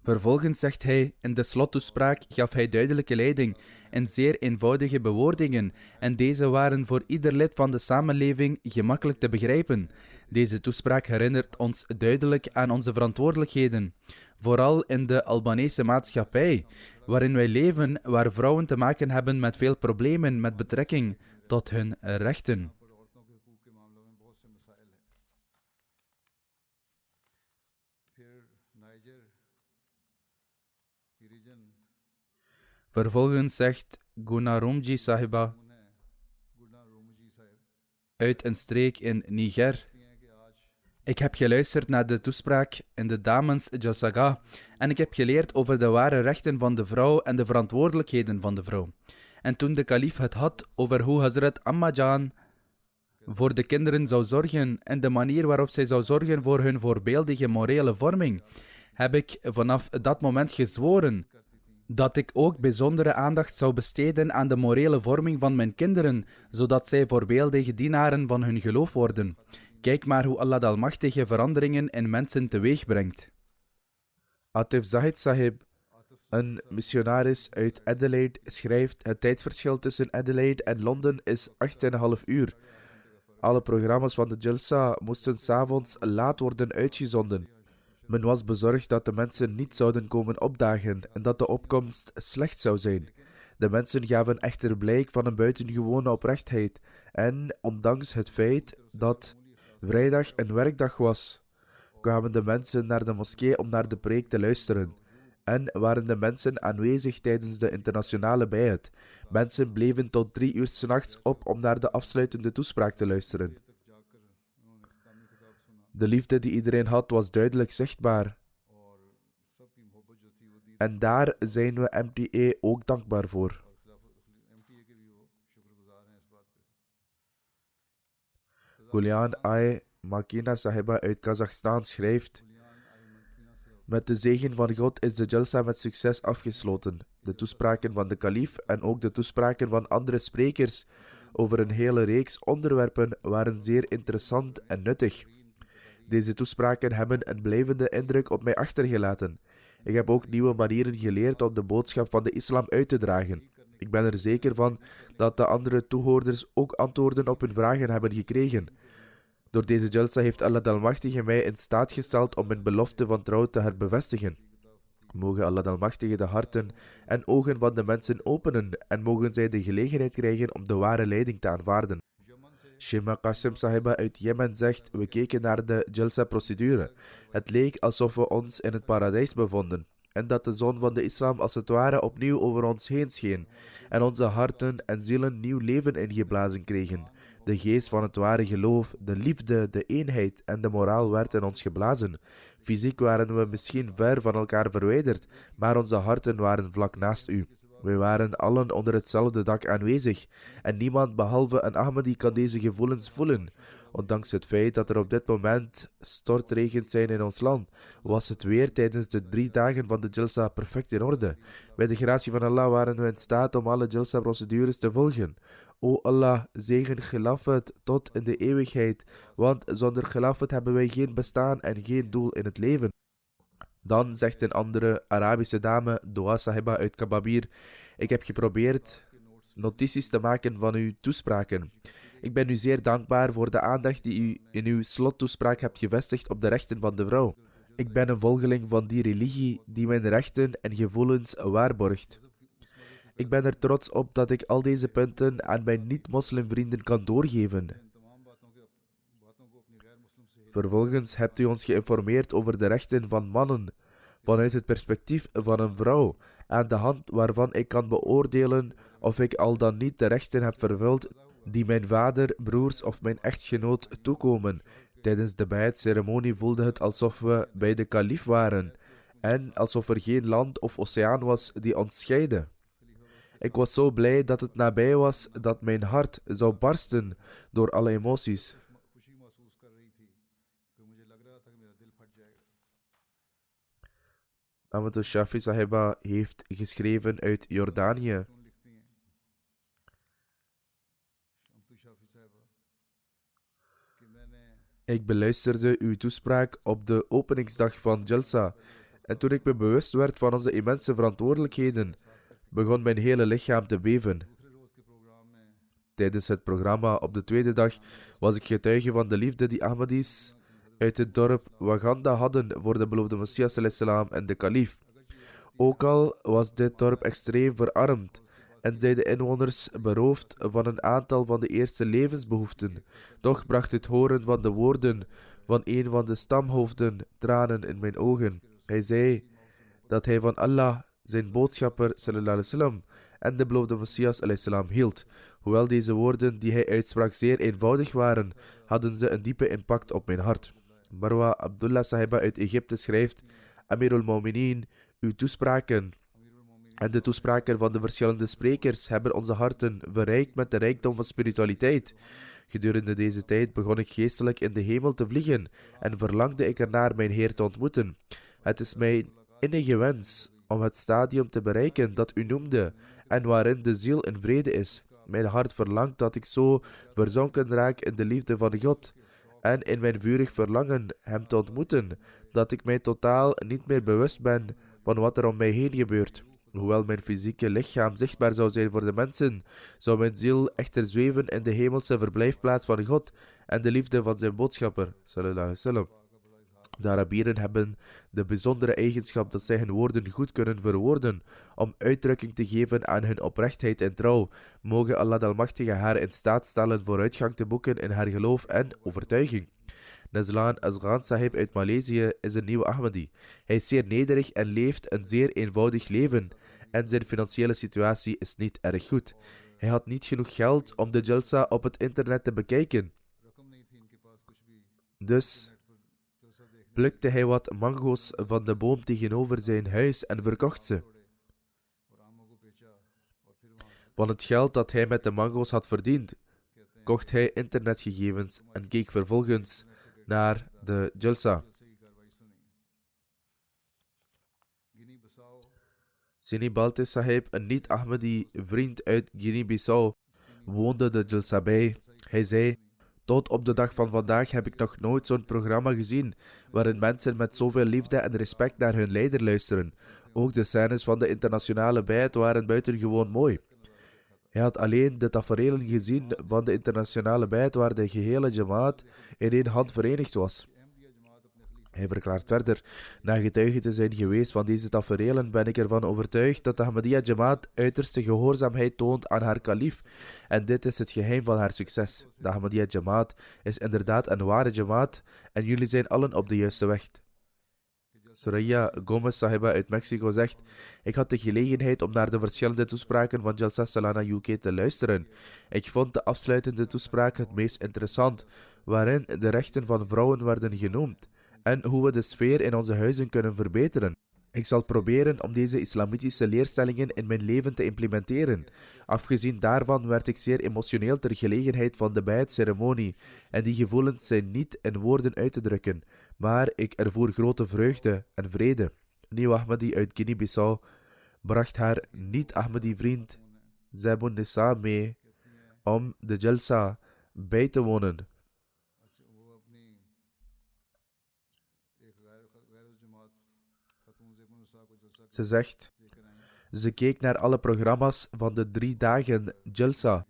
Vervolgens zegt hij: In de slottoespraak gaf hij duidelijke leiding in zeer eenvoudige bewoordingen en deze waren voor ieder lid van de samenleving gemakkelijk te begrijpen. Deze toespraak herinnert ons duidelijk aan onze verantwoordelijkheden, vooral in de Albanese maatschappij, waarin wij leven, waar vrouwen te maken hebben met veel problemen met betrekking tot hun rechten. Vervolgens zegt Gunarumji Sahiba uit een streek in Niger: Ik heb geluisterd naar de toespraak in de Dames Jalsaga en ik heb geleerd over de ware rechten van de vrouw en de verantwoordelijkheden van de vrouw. En toen de kalif het had over hoe Hazrat Ammajan voor de kinderen zou zorgen en de manier waarop zij zou zorgen voor hun voorbeeldige morele vorming, heb ik vanaf dat moment gezworen dat ik ook bijzondere aandacht zou besteden aan de morele vorming van mijn kinderen, zodat zij voorbeeldige dienaren van hun geloof worden. Kijk maar hoe Allah de Almachtige veranderingen in mensen teweeg brengt. Atif Zahid Sahib, een missionaris uit Adelaide, schrijft: Het tijdverschil tussen Adelaide en Londen is 8,5 uur. Alle programma's van de Jalsa moesten 's avonds laat worden uitgezonden. Men was bezorgd dat de mensen niet zouden komen opdagen en dat de opkomst slecht zou zijn. De mensen gaven echter blijk van een buitengewone oprechtheid en, ondanks het feit dat vrijdag een werkdag was, kwamen de mensen naar de moskee om naar de preek te luisteren. En waren de mensen aanwezig tijdens de internationale bijt. Mensen bleven tot 3 uur 's nachts op om naar de afsluitende toespraak te luisteren. De liefde die iedereen had was duidelijk zichtbaar. En daar zijn we MTA ook dankbaar voor. Gulyan Ai Makina Sahiba uit Kazachstan schrijft: Met de zegen van God is de Jalsa met succes afgesloten. De toespraken van de kalif en ook de toespraken van andere sprekers over een hele reeks onderwerpen waren zeer interessant en nuttig. Deze toespraken hebben een blijvende indruk op mij achtergelaten. Ik heb ook nieuwe manieren geleerd om de boodschap van de islam uit te dragen. Ik ben er zeker van dat de andere toehoorders ook antwoorden op hun vragen hebben gekregen. Door deze Jalsa heeft Allah de Almachtige mij in staat gesteld om mijn belofte van trouw te herbevestigen. Mogen Allah de Almachtige de harten en ogen van de mensen openen en mogen zij de gelegenheid krijgen om de ware leiding te aanvaarden. Shema Qasim Sahiba uit Jemen zegt: we keken naar de Jalsa-procedure. Het leek alsof we ons in het paradijs bevonden en dat de zon van de islam als het ware opnieuw over ons heen scheen en onze harten en zielen nieuw leven ingeblazen kregen. De geest van het ware geloof, de liefde, de eenheid en de moraal werd in ons geblazen. Fysiek waren we misschien ver van elkaar verwijderd, maar onze harten waren vlak naast u. We waren allen onder hetzelfde dak aanwezig en niemand behalve een Ahmadi kan deze gevoelens voelen. Ondanks het feit dat er op dit moment stortregens zijn in ons land, was het weer tijdens de 3 dagen van de Jalsa perfect in orde. Bij de gratie van Allah waren we in staat om alle Jalsa-procedures te volgen. O Allah, zegen Khilafat tot in de eeuwigheid, want zonder Khilafat hebben wij geen bestaan en geen doel in het leven. Dan zegt een andere Arabische dame, Dua Sahiba uit Kababir: ik heb geprobeerd notities te maken van uw toespraken. Ik ben u zeer dankbaar voor de aandacht die u in uw slottoespraak hebt gevestigd op de rechten van de vrouw. Ik ben een volgeling van die religie die mijn rechten en gevoelens waarborgt. Ik ben er trots op dat ik al deze punten aan mijn niet-moslimvrienden kan doorgeven. Vervolgens hebt u ons geïnformeerd over de rechten van mannen, vanuit het perspectief van een vrouw, aan de hand waarvan ik kan beoordelen of ik al dan niet de rechten heb vervuld die mijn vader, broers of mijn echtgenoot toekomen. Tijdens de bei'at-ceremonie voelde het alsof we bij de kalif waren en alsof er geen land of oceaan was die ons scheidde. Ik was zo blij dat het nabij was dat mijn hart zou barsten door alle emoties. Ahmad Shafi Sahiba heeft geschreven uit Jordanië. Ik beluisterde uw toespraak op de openingsdag van Jalsa en toen ik me bewust werd van onze immense verantwoordelijkheden, begon mijn hele lichaam te beven. Tijdens het programma op de tweede dag was ik getuige van de liefde die Ahmadis uit het dorp Waganda hadden voor de beloofde Messias ﷺ en de kalif. Ook al was dit dorp extreem verarmd en zijn de inwoners beroofd van een aantal van de eerste levensbehoeften, toch bracht het horen van de woorden van een van de stamhoofden tranen in mijn ogen. Hij zei dat hij van Allah, zijn boodschapper ﷺ en de beloofde Messias ﷺ hield. Hoewel deze woorden die hij uitsprak zeer eenvoudig waren, hadden ze een diepe impact op mijn hart. Marwa Abdullah Sahiba uit Egypte schrijft: Amirul Mu'minin, uw toespraken en de toespraken van de verschillende sprekers hebben onze harten verrijkt met de rijkdom van spiritualiteit. Gedurende deze tijd begon ik geestelijk in de hemel te vliegen en verlangde ik ernaar mijn Heer te ontmoeten. Het is mijn innige wens om het stadium te bereiken dat u noemde en waarin de ziel in vrede is. Mijn hart verlangt dat ik zo verzonken raak in de liefde van God en in mijn vurig verlangen hem te ontmoeten, dat ik mij totaal niet meer bewust ben van wat er om mij heen gebeurt. Hoewel mijn fysieke lichaam zichtbaar zou zijn voor de mensen, zou mijn ziel echter zweven in de hemelse verblijfplaats van God en de liefde van zijn boodschapper, sallallahu alaihi wasallam. De Arabieren hebben de bijzondere eigenschap dat zij hun woorden goed kunnen verwoorden, om uitdrukking te geven aan hun oprechtheid en trouw. Mogen Allah de Almachtige haar in staat stellen vooruitgang te boeken in haar geloof en overtuiging. Nazlan Azghan Sahib uit Maleisië is een nieuwe Ahmadi. Hij is zeer nederig en leeft een zeer eenvoudig leven en zijn financiële situatie is niet erg goed. Hij had niet genoeg geld om de Jalsa op het internet te bekijken. Dus plukte hij wat mango's van de boom tegenover zijn huis en verkocht ze. Van het geld dat hij met de mango's had verdiend, kocht hij internetgegevens en keek vervolgens naar de Jalsa. Sini Balte Sahib, een niet-Ahmadi vriend uit Guinea-Bissau, woonde de Jalsa bij. Hij zei: tot op de dag van vandaag heb ik nog nooit zo'n programma gezien, waarin mensen met zoveel liefde en respect naar hun leider luisteren. Ook de scènes van de internationale bei'at waren buitengewoon mooi. Hij had alleen de taferelen gezien van de internationale bijt waar de gehele jamaat in één hand verenigd was. Hij verklaart verder: na getuige te zijn geweest van deze taferelen ben ik ervan overtuigd dat de Ahmadiyya Jamaat uiterste gehoorzaamheid toont aan haar kalif. En dit is het geheim van haar succes. De Ahmadiyya Jamaat is inderdaad een ware Jamaat en jullie zijn allen op de juiste weg. Soraya Gomez Sahiba uit Mexico zegt: ik had de gelegenheid om naar de verschillende toespraken van Jalsa Salana UK te luisteren. Ik vond de afsluitende toespraak het meest interessant, waarin de rechten van vrouwen werden genoemd en hoe we de sfeer in onze huizen kunnen verbeteren. Ik zal proberen om deze islamitische leerstellingen in mijn leven te implementeren. Afgezien daarvan werd ik zeer emotioneel ter gelegenheid van de bijt-ceremonie en die gevoelens zijn niet in woorden uit te drukken, maar ik ervoer grote vreugde en vrede. Nieuw Ahmadi uit Guinea-Bissau bracht haar niet-Ahmadi-vriend Zebun Nisa mee om de Jalsa bij te wonen. Ze zegt: ze keek naar alle programma's van de 3 dagen Jalsa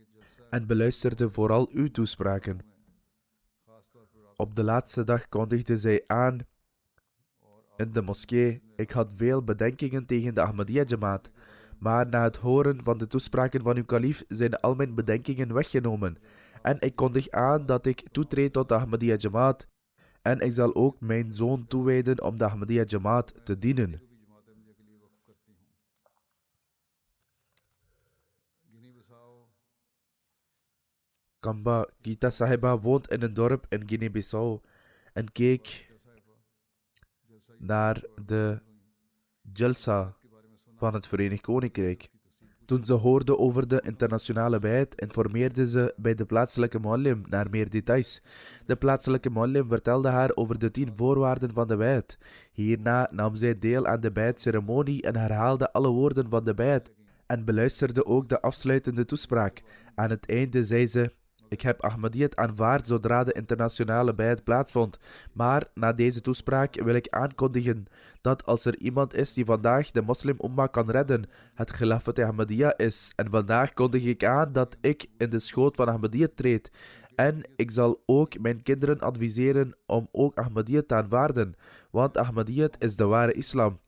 en beluisterde vooral uw toespraken. Op de laatste dag kondigde zij aan in de moskee: ik had veel bedenkingen tegen de Ahmadiyya Jamaat, maar na het horen van de toespraken van uw kalif zijn al mijn bedenkingen weggenomen. En ik kondig aan dat ik toetreed tot de Ahmadiyya Jamaat en ik zal ook mijn zoon toewijden om de Ahmadiyya Jamaat te dienen. Kamba Gita Sahiba woont in een dorp in Guinea-Bissau en keek naar de Jalsa van het Verenigd Koninkrijk. Toen ze hoorde over de internationale bijt, informeerde ze bij de plaatselijke muallim naar meer details. De plaatselijke muallim vertelde haar over de 10 voorwaarden van de bijt. Hierna nam zij deel aan de bijt-ceremonie en herhaalde alle woorden van de bijt en beluisterde ook de afsluitende toespraak. Aan het einde zei ze: ik heb Ahmadiyyat aanvaard zodra de internationale bijt plaatsvond, maar na deze toespraak wil ik aankondigen dat als er iemand is die vandaag de moslim-umma kan redden, het Khilafat Ahmadiyya is. En vandaag kondig ik aan dat ik in de schoot van Ahmadiyyat treed. En ik zal ook mijn kinderen adviseren om ook Ahmadiyyat te aanvaarden, want Ahmadiyyat is de ware islam.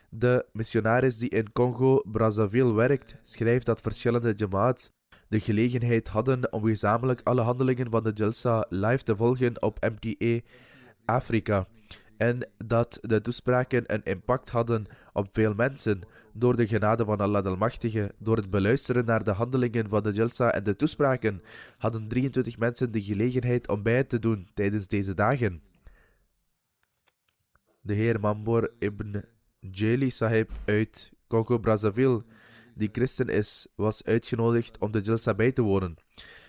De missionaris die in Congo-Brazzaville werkt, schrijft dat verschillende jamaats de gelegenheid hadden om gezamenlijk alle handelingen van de Jalsa live te volgen op MTA Afrika en dat de toespraken een impact hadden op veel mensen. Door de genade van Allah de Almachtige, door het beluisteren naar de handelingen van de Jalsa en de toespraken, hadden 23 mensen de gelegenheid om bij te doen tijdens deze dagen. De heer Mambor ibn Jeli Sahib uit Congo-Brazzaville, die christen is, was uitgenodigd om de Jalsa bij te wonen.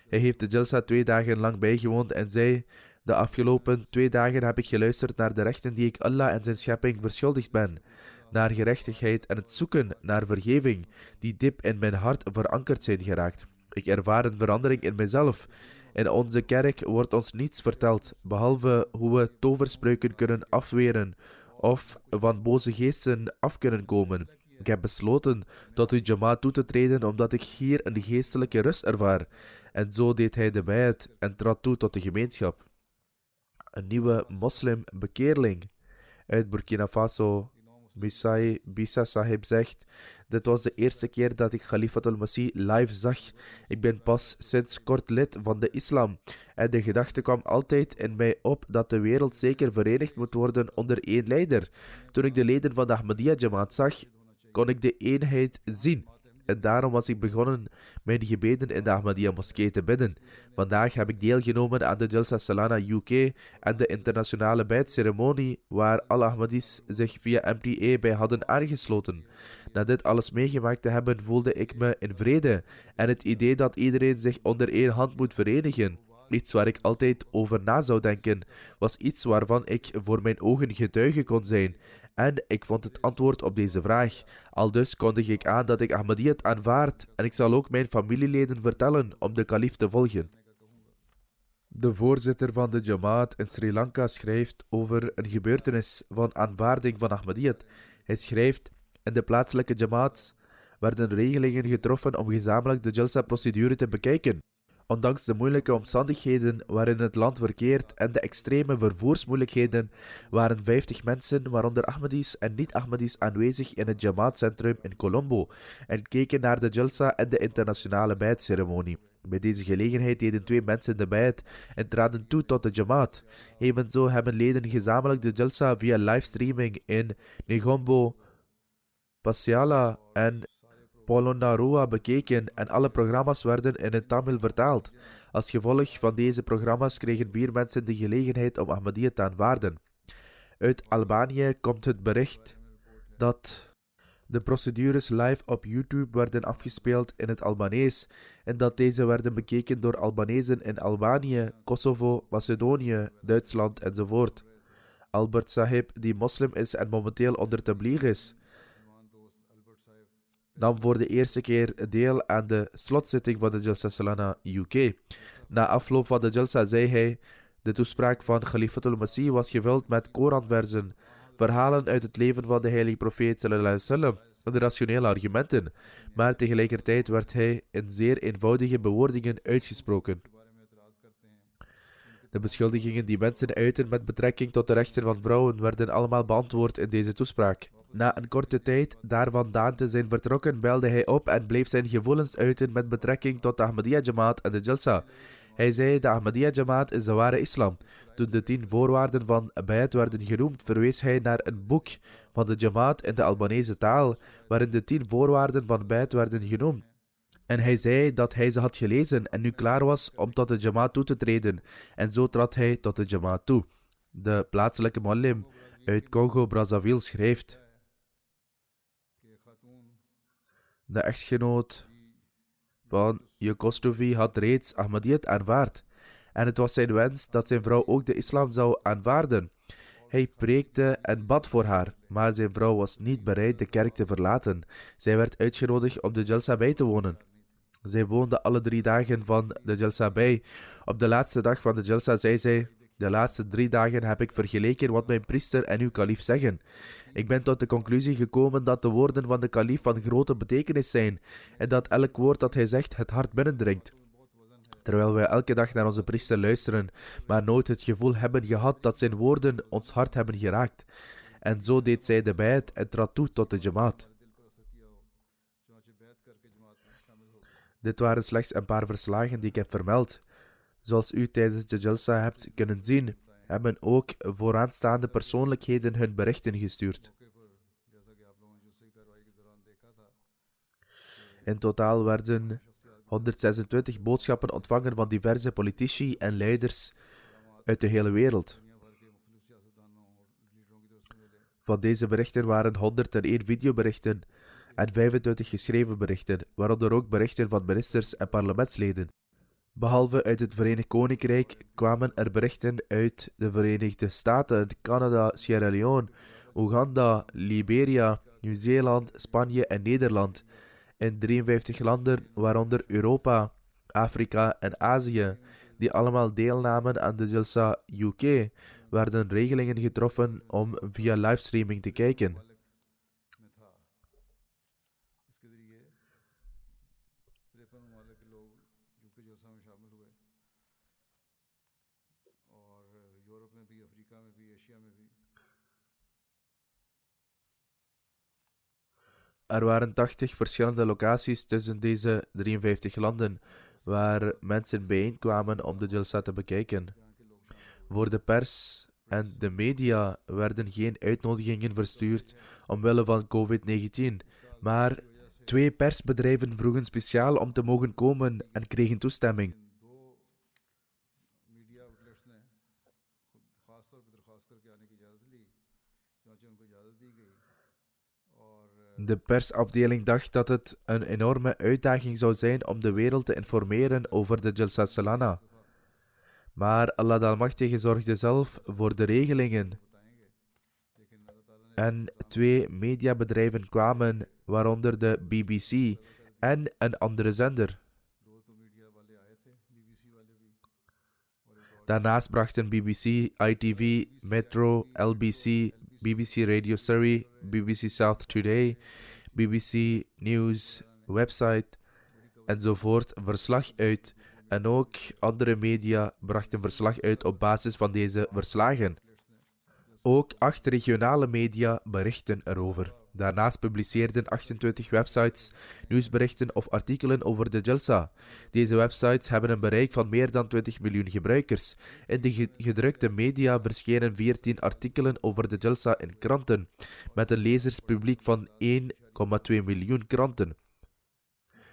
Hij heeft de Jalsa 2 dagen lang bijgewoond en zei: de afgelopen 2 dagen heb ik geluisterd naar de rechten die ik Allah en zijn schepping verschuldigd ben, naar gerechtigheid en het zoeken naar vergeving, die diep in mijn hart verankerd zijn geraakt. Ik ervaar een verandering in mezelf. In onze kerk wordt ons niets verteld, behalve hoe we toverspreuken kunnen afweren of van boze geesten af kunnen komen. Ik heb besloten tot uw jamaat toe te treden omdat ik hier een geestelijke rust ervaar. En zo deed hij de bijt en trad toe tot de gemeenschap. Een nieuwe moslimbekeerling uit Burkina Faso, Misai Bisa Sahib, zegt: dit was de eerste keer dat ik Khalifatul Masih live zag. Ik ben pas sinds kort lid van de islam en de gedachte kwam altijd in mij op dat de wereld zeker verenigd moet worden onder één leider. Toen ik de leden van de Ahmadiyya Jamaat zag, kon ik de eenheid zien. En daarom was ik begonnen mijn gebeden in de Ahmadiyya moskee te bidden. Vandaag heb ik deelgenomen aan de Jalsa Salana UK en de internationale bijtceremonie waar alle Ahmadis zich via MTA bij hadden aangesloten. Na dit alles meegemaakt te hebben voelde ik me in vrede en het idee dat iedereen zich onder één hand moet verenigen, iets waar ik altijd over na zou denken, was iets waarvan ik voor mijn ogen getuige kon zijn. En ik vond het antwoord op deze vraag. Aldus kondig ik aan dat ik Ahmadiyyat aanvaard en ik zal ook mijn familieleden vertellen om de kalif te volgen. De voorzitter van de Jamaat in Sri Lanka schrijft over een gebeurtenis van aanvaarding van Ahmadiyyat. Hij schrijft: in de plaatselijke Jamaat werden regelingen getroffen om gezamenlijk de Jalsa-procedure te bekijken. Ondanks de moeilijke omstandigheden waarin het land verkeert en de extreme vervoersmoeilijkheden waren 50 mensen, waaronder Ahmadis en niet-Ahmadis, aanwezig in het Jamaat-centrum in Colombo en keken naar de Jalsa en de internationale bijtceremonie. Bij deze gelegenheid deden 2 mensen de bijt en traden toe tot de Jamaat. Evenzo hebben leden gezamenlijk de Jalsa via livestreaming in Negombo, Pasiala en Polonnaruwa bekeken en alle programma's werden in het Tamil vertaald. Als gevolg van deze programma's kregen 4 mensen de gelegenheid om Ahmadiyya te aanvaarden. Uit Albanië komt het bericht dat de procedures live op YouTube werden afgespeeld in het Albanees en dat deze werden bekeken door Albanezen in Albanië, Kosovo, Macedonië, Duitsland enzovoort. Albert Sahib, die moslim is en momenteel onder tabligh is, nam voor de eerste keer deel aan de slotzitting van de Jalsa Salana UK. Na afloop van de Jalsa zei hij: de toespraak van Khalifatul Masih was gevuld met Koranversen, verhalen uit het leven van de heilige profeet sallallahu alaihi wasallam en de rationele argumenten, maar tegelijkertijd werd hij in zeer eenvoudige bewoordingen uitgesproken. De beschuldigingen die mensen uiten met betrekking tot de rechten van vrouwen werden allemaal beantwoord in deze toespraak. Na een korte tijd daarvandaan te zijn vertrokken, belde hij op en bleef zijn gevoelens uiten met betrekking tot de Ahmadiyya Jamaat en de Jalsa. Hij zei: de Ahmadiyya Jamaat is de ware islam. Toen de 10 voorwaarden van Bayat werden genoemd, verwees hij naar een boek van de Jamaat in de Albanese taal, waarin de 10 voorwaarden van Bayat werden genoemd. En hij zei dat hij ze had gelezen en nu klaar was om tot de Jamaat toe te treden. En zo trad hij tot de Jamaat toe. De plaatselijke moslim uit Congo-Brazzaville schrijft: de echtgenoot van Jokostovi had reeds Ahmadiyyat aanvaard. En het was zijn wens dat zijn vrouw ook de islam zou aanvaarden. Hij preekte en bad voor haar, maar zijn vrouw was niet bereid de kerk te verlaten. Zij werd uitgenodigd om de Jalsa bij te wonen. Zij woonde alle 3 dagen van de Jalsa bij. Op de laatste dag van de Jalsa zei zij: de laatste 3 dagen heb ik vergeleken wat mijn priester en uw kalif zeggen. Ik ben tot de conclusie gekomen dat de woorden van de kalif van grote betekenis zijn en dat elk woord dat hij zegt het hart binnendringt. Terwijl wij elke dag naar onze priester luisteren, maar nooit het gevoel hebben gehad dat zijn woorden ons hart hebben geraakt. En zo deed zij de bijt en trad toe tot de Jamaat. Dit waren slechts een paar verslagen die ik heb vermeld. Zoals u tijdens de Jalsa hebt kunnen zien, hebben ook vooraanstaande persoonlijkheden hun berichten gestuurd. In totaal werden 126 boodschappen ontvangen van diverse politici en leiders uit de hele wereld. Van deze berichten waren 101 videoberichten en 25 geschreven berichten, waaronder ook berichten van ministers en parlementsleden. Behalve uit het Verenigd Koninkrijk kwamen er berichten uit de Verenigde Staten, Canada, Sierra Leone, Oeganda, Liberia, Nieuw-Zeeland, Spanje en Nederland. In 53 landen, waaronder Europa, Afrika en Azië, die allemaal deelnamen aan de Jalsa UK, werden regelingen getroffen om via livestreaming te kijken. Er waren 80 verschillende locaties tussen deze 53 landen, waar mensen bijeenkwamen om de Jalsa te bekijken. Voor de pers en de media werden geen uitnodigingen verstuurd omwille van COVID-19, maar 2 persbedrijven vroegen speciaal om te mogen komen en kregen toestemming. De persafdeling dacht dat het een enorme uitdaging zou zijn om de wereld te informeren over de Jalsa Salana. Maar Allah de Almachtige zorgde zelf voor de regelingen. En 2 mediabedrijven kwamen, waaronder de BBC en een andere zender. Daarnaast brachten BBC, ITV, Metro, LBC, BBC Radio Surrey, BBC South Today, BBC News, website enzovoort verslag uit. En ook andere media brachten verslag uit op basis van deze verslagen. Ook 8 regionale media berichten erover. Daarnaast publiceerden 28 websites nieuwsberichten of artikelen over de Jalsa. Deze websites hebben een bereik van meer dan 20 miljoen gebruikers. In de gedrukte media verschenen 14 artikelen over de Jalsa in kranten, met een lezerspubliek van 1,2 miljoen kranten.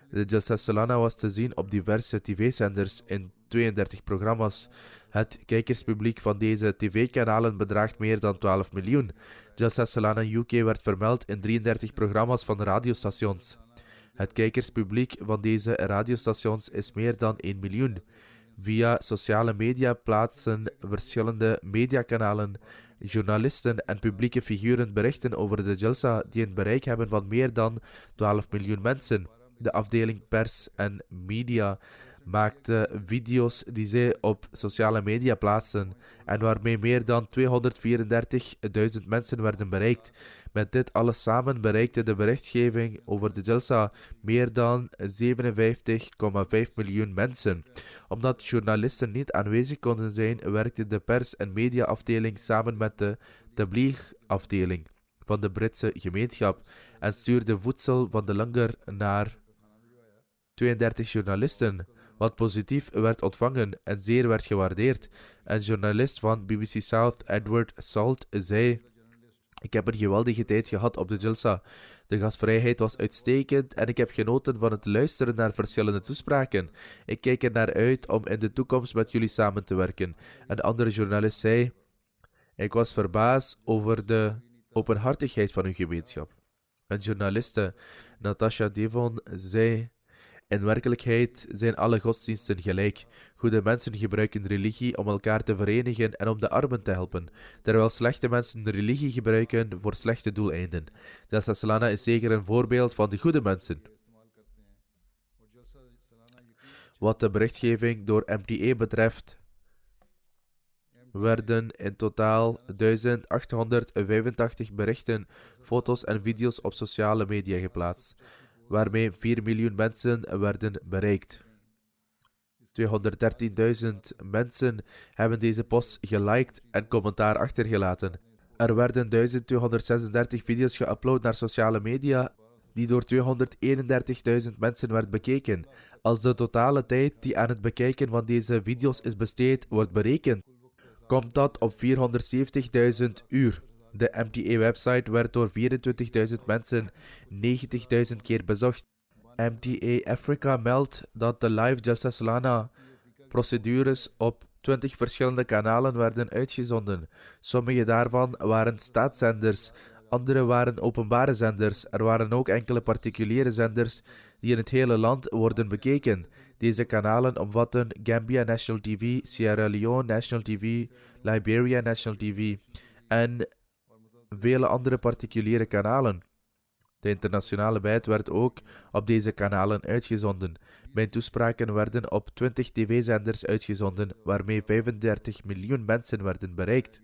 De Jalsa Salana was te zien op diverse tv-zenders in 32 programma's. Het kijkerspubliek van deze tv-kanalen bedraagt meer dan 12 miljoen. Jalsa Salana UK werd vermeld in 33 programma's van radiostations. Het kijkerspubliek van deze radiostations is meer dan 1 miljoen. Via sociale media plaatsen verschillende mediakanalen, journalisten en publieke figuren berichten over de Jalsa die een bereik hebben van meer dan 12 miljoen mensen. De afdeling pers en media maakte video's die zij op sociale media plaatsten en waarmee meer dan 234.000 mensen werden bereikt. Met dit alles samen bereikte de berichtgeving over de Jalsa meer dan 57,5 miljoen mensen. Omdat journalisten niet aanwezig konden zijn, werkte de pers- en mediaafdeling samen met de Tabligh-afdeling van de Britse gemeenschap en stuurde voedsel van de langar naar 32 journalisten, wat positief werd ontvangen en zeer werd gewaardeerd. Een journalist van BBC South, Edward Salt, zei: "Ik heb een geweldige tijd gehad op de Jalsa. De gastvrijheid was uitstekend en ik heb genoten van het luisteren naar verschillende toespraken. Ik kijk er naar uit om in de toekomst met jullie samen te werken." Een andere journalist zei: "Ik was verbaasd over de openhartigheid van uw gemeenschap." Een journaliste, Natasha Devon, zei: "In werkelijkheid zijn alle godsdiensten gelijk. Goede mensen gebruiken religie om elkaar te verenigen en om de armen te helpen, terwijl slechte mensen religie gebruiken voor slechte doeleinden. Jalsa Salana is zeker een voorbeeld van de goede mensen." Wat de berichtgeving door MTA betreft, werden in totaal 1885 berichten, foto's en video's op sociale media geplaatst, waarmee 4 miljoen mensen werden bereikt. 213.000 mensen hebben deze post geliked en commentaar achtergelaten. Er werden 1236 video's geüpload naar sociale media, die door 231.000 mensen werd bekeken. Als de totale tijd die aan het bekijken van deze video's is besteed wordt berekend, komt dat op 470.000 uur. De MTA-website werd door 24.000 mensen 90.000 keer bezocht. MTA Africa meldt dat de live Jalsa Salana procedures op 20 verschillende kanalen werden uitgezonden. Sommige daarvan waren staatszenders, andere waren openbare zenders. Er waren ook enkele particuliere zenders die in het hele land worden bekeken. Deze kanalen omvatten Gambia National TV, Sierra Leone National TV, Liberia National TV en vele andere particuliere kanalen. De internationale wijd werd ook op deze kanalen uitgezonden. Mijn toespraken werden op 20 tv-zenders uitgezonden, waarmee 35 miljoen mensen werden bereikt.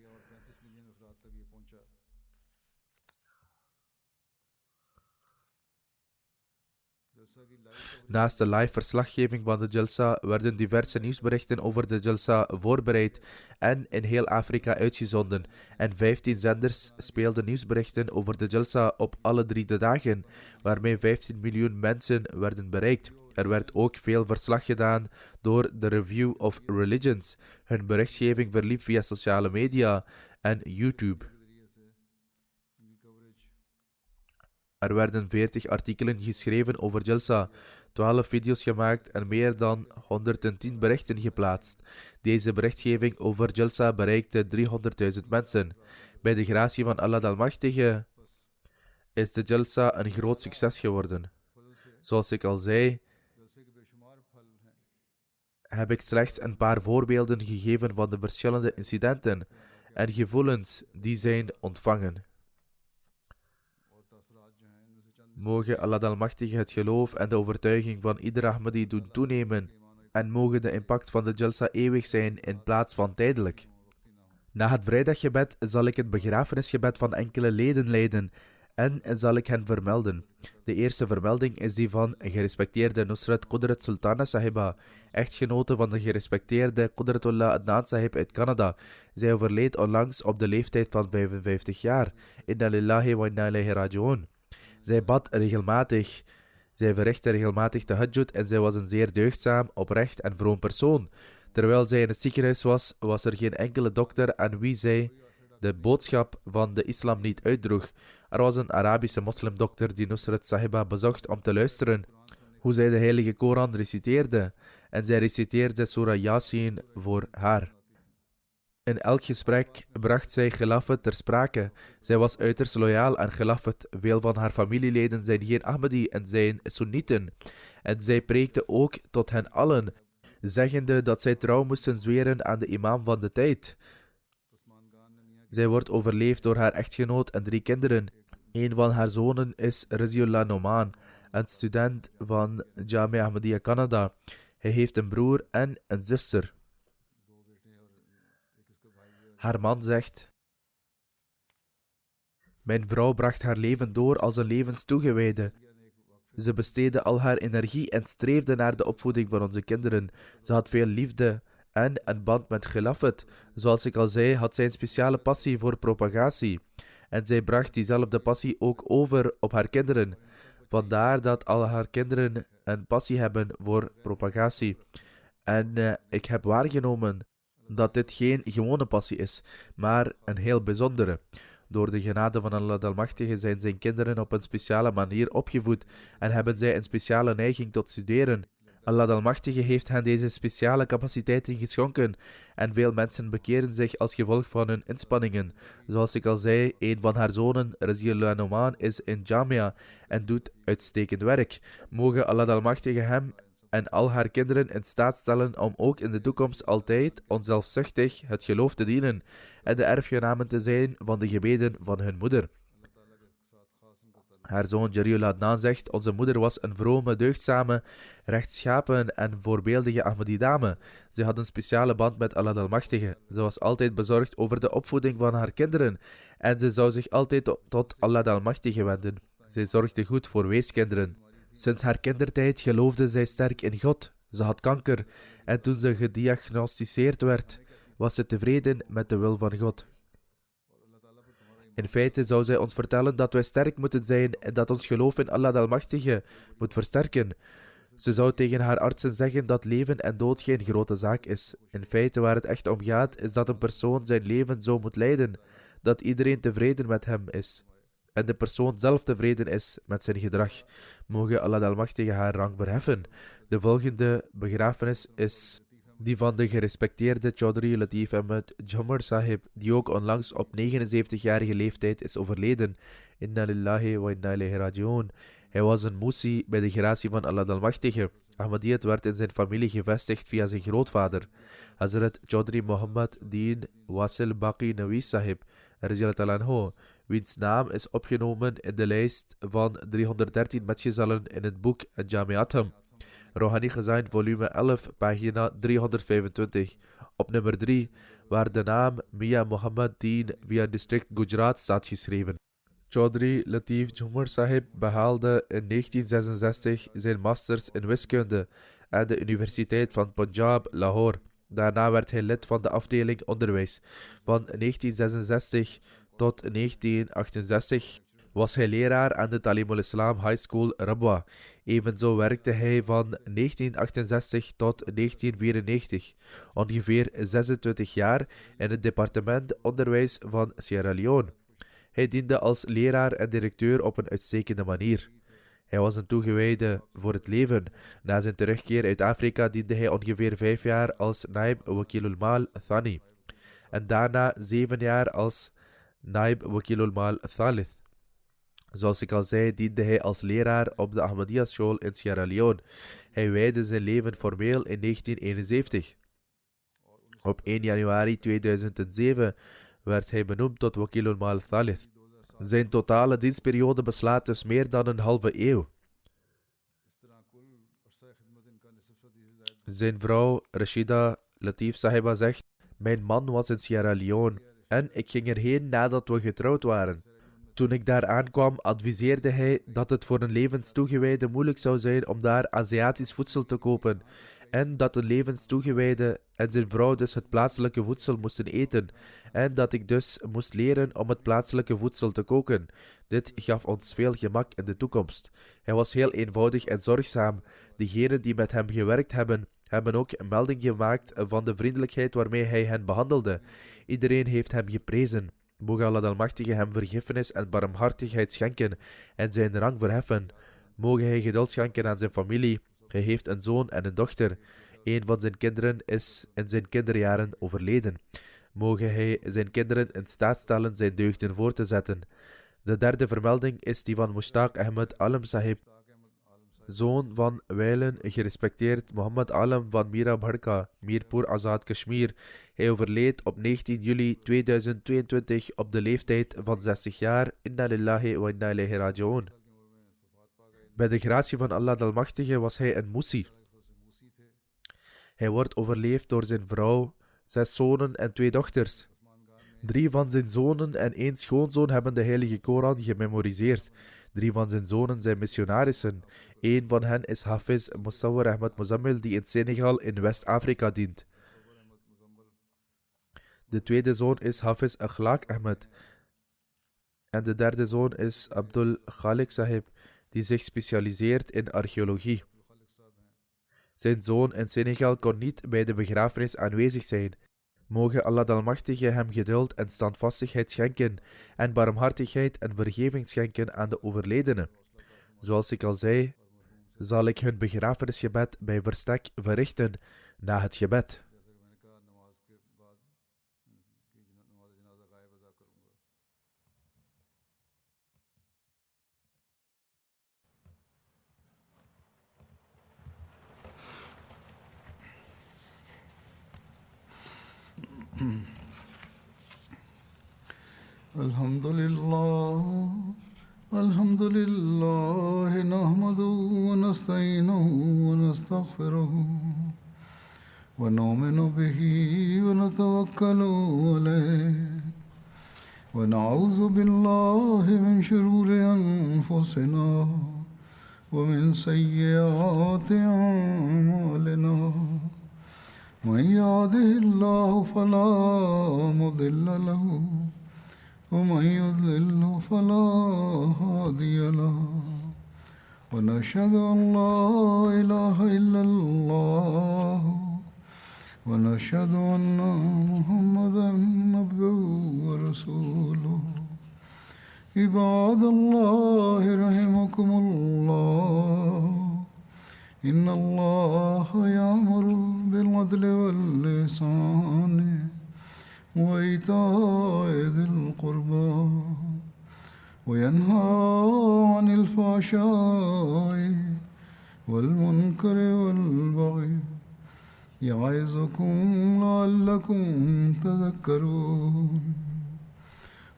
Naast de live verslaggeving van de Jalsa werden diverse nieuwsberichten over de Jalsa voorbereid en in heel Afrika uitgezonden. En 15 zenders speelden nieuwsberichten over de Jalsa op alle 3 de dagen, waarmee 15 miljoen mensen werden bereikt. Er werd ook veel verslag gedaan door de Review of Religions. Hun berichtgeving verliep via sociale media en YouTube. Er werden 40 artikelen geschreven over Jalsa, 12 video's gemaakt en meer dan 110 berichten geplaatst. Deze berichtgeving over Jalsa bereikte 300.000 mensen. Bij de gratie van Allah Almachtige is de Jalsa een groot succes geworden. Zoals ik al zei, heb ik slechts een paar voorbeelden gegeven van de verschillende incidenten en gevoelens die zijn ontvangen. Mogen Allah Almachtige het geloof en de overtuiging van ieder Ahmadi doen toenemen en mogen de impact van de Jalsa eeuwig zijn in plaats van tijdelijk. Na het vrijdaggebed zal ik het begrafenisgebed van enkele leden leiden en zal ik hen vermelden. De eerste vermelding is die van gerespecteerde Nusrat Qudrat Sultana Sahiba, echtgenote van de gerespecteerde Qudratullah Adnan Sahib uit Canada. Zij overleed onlangs op de leeftijd van 55 jaar. Inna lillahi wa inna ilaihi raji'un. Zij bad regelmatig. Zij verrichtte regelmatig tahajjud en zij was een zeer deugdzaam, oprecht en vroom persoon. Terwijl zij in het ziekenhuis was, was er geen enkele dokter aan wie zij de boodschap van de islam niet uitdroeg. Er was een Arabische moslimdokter die Nusrat Sahiba bezocht om te luisteren hoe zij de heilige Koran reciteerde. En zij reciteerde Surah Yasin voor haar. In elk gesprek bracht zij Khilafat ter sprake. Zij was uiterst loyaal aan Khilafat. Veel van haar familieleden zijn geen Ahmadi en zijn Soenieten. En zij preekte ook tot hen allen, zeggende dat zij trouw moesten zweren aan de imam van de tijd. Zij wordt overleefd door haar echtgenoot en 3 kinderen. Een van haar zonen is Raziullah Noman, een student van Jamia Ahmadiyya Canada. Hij heeft een broer en een zuster. Haar man zegt: mijn vrouw bracht haar leven door als een levenstoegewijde. Ze besteedde al haar energie en streefde naar de opvoeding van onze kinderen. Ze had veel liefde en een band met Khilafat. Zoals ik al zei, had zij een speciale passie voor propagatie. En zij bracht diezelfde passie ook over op haar kinderen. Vandaar dat al haar kinderen een passie hebben voor propagatie. En ik heb waargenomen dat dit geen gewone passie is, maar een heel bijzondere. Door de genade van Allah Almachtige zijn zijn kinderen op een speciale manier opgevoed en hebben zij een speciale neiging tot studeren. Allah Almachtige heeft hen deze speciale capaciteiten geschonken en veel mensen bekeren zich als gevolg van hun inspanningen. Zoals ik al zei, een van haar zonen, Raziullah Noman, is in Jamia en doet uitstekend werk. Mogen Allah Almachtige hem en al haar kinderen in staat stellen om ook in de toekomst altijd onzelfzuchtig het geloof te dienen en de erfgenamen te zijn van de gebeden van hun moeder. Haar zoon Jariullah Adnan zegt: onze moeder was een vrome, deugdzame, rechtschapen en voorbeeldige Ahmadi dame. Ze had een speciale band met Allah Almachtige. Ze was altijd bezorgd over de opvoeding van haar kinderen en ze zou zich altijd tot Allah Almachtige wenden. Zij zorgde goed voor weeskinderen. Sinds haar kindertijd geloofde zij sterk in God. Ze had kanker en toen ze gediagnosticeerd werd, was ze tevreden met de wil van God. In feite zou zij ons vertellen dat wij sterk moeten zijn en dat ons geloof in Allah Almachtige moet versterken. Ze zou tegen haar artsen zeggen dat leven en dood geen grote zaak is. In feite waar het echt om gaat, is dat een persoon zijn leven zo moet leiden, dat iedereen tevreden met hem is. En de persoon zelf tevreden is met zijn gedrag. Mogen Allah Almachtige haar rang verheffen. De volgende begrafenis is die van de gerespecteerde Chaudhry Latif Ahmed Jumar Sahib, die ook onlangs op 79-jarige leeftijd is overleden. Inna lillahi wa inna ilaihi raji'un. Hij was een Musi bij de gratie van Allah Almachtige. Ahmadiyyat werd in zijn familie gevestigd via zijn grootvader, Hazrat Chaudhry Muhammad Deen Wasil Baqi Nawi Sahib, wiens naam is opgenomen in de lijst van 313 metgezellen in het boek Jamiatum. Rouhani Gezain, volume 11, pagina 325. Op nummer 3, waar de naam Mia Muhammad Deen via district Gujarat staat geschreven. Chaudhry Latif Jumar Sahib behaalde in 1966 zijn masters in wiskunde aan de Universiteit van Punjab, Lahore. Daarna werd hij lid van de afdeling onderwijs. Van 1966 tot 1968 was hij leraar aan de Talim al-Islam High School Rabwa. Evenzo werkte hij van 1968 tot 1994, ongeveer 26 jaar, in het departement onderwijs van Sierra Leone. Hij diende als leraar en directeur op een uitstekende manier. Hij was een toegewijde voor het leven. Na zijn terugkeer uit Afrika diende hij ongeveer 5 jaar als Naib Wakilul Mal Thani en daarna 7 jaar als Naib Wakilul Mal Thalith. Zoals ik al zei, diende hij als leraar op de Ahmadiyya school in Sierra Leone. Hij wijdde zijn leven formeel in 1971. Op 1 januari 2007 werd hij benoemd tot Wakilul Mal Thalith. Zijn totale dienstperiode beslaat dus meer dan een halve eeuw. Zijn vrouw Rashida Latif Sahiba zegt: mijn man was in Sierra Leone en ik ging erheen nadat we getrouwd waren. Toen ik daar aankwam, adviseerde hij dat het voor een levenstoegewijde moeilijk zou zijn om daar Aziatisch voedsel te kopen en dat een levenstoegewijde en zijn vrouw dus het plaatselijke voedsel moesten eten en dat ik dus moest leren om het plaatselijke voedsel te koken. Dit gaf ons veel gemak in de toekomst. Hij was heel eenvoudig en zorgzaam. Degenen die met hem gewerkt hebben, hebben ook een melding gemaakt van de vriendelijkheid waarmee hij hen behandelde. Iedereen heeft hem geprezen. Moge Allah Almachtige hem vergiffenis en barmhartigheid schenken en zijn rang verheffen. Moge hij geduld schenken aan zijn familie. Hij heeft een zoon en een dochter. Een van zijn kinderen is in zijn kinderjaren overleden. Moge hij zijn kinderen in staat stellen zijn deugden voor te zetten. De derde vermelding is die van Mushtaq Ahmed Alam Sahib, zoon van wijlen gerespecteerd Muhammad Alam van Mira Bharka, Mirpur Azad Kashmir. Hij overleed op 19 juli 2022 op de leeftijd van 60 jaar. Inna lillahi wa inna ilaihi raji'un. Bij de gratie van Allah de Almachtige was hij een Musi. Hij wordt overleefd door zijn vrouw, 6 zonen en 2 dochters. 3 van zijn zonen en 1 schoonzoon hebben de heilige Koran gememoriseerd. 3 van zijn zonen zijn missionarissen. 1 van hen is Hafiz Musawwar Ahmed Muzammil, die in Senegal in West-Afrika dient. De tweede zoon is Hafiz Akhlaq Ahmed. En de derde zoon is Abdul Khalik Sahib, die zich specialiseert in archeologie. Zijn zoon in Senegal kon niet bij de begrafenis aanwezig zijn. Moge Allah de Almachtige hem geduld en standvastigheid schenken en barmhartigheid en vergeving schenken aan de overledenen. Zoals ik al zei, zal ik hun begrafenisgebed bij verstek verrichten na het gebed. الحمد لله نحمده ونستعينه ونستغفره ونؤمن به ونتوكل عليه ونعوذ بالله من شرور أنفسنا ومن سيئات أعمالنا من يهده الله فلا مضل له ومن يضلل فلا هادي له ونشهد أن لا إله إلا الله ونشهد أن محمدا عبده ورسوله عباد الله رحمكم الله إن الله يأمر بالعدل والإحسان وإيتاء ذي القربى وينهى عن الفحشاء والمنكر والبغي يعظكم لعلكم تذكرون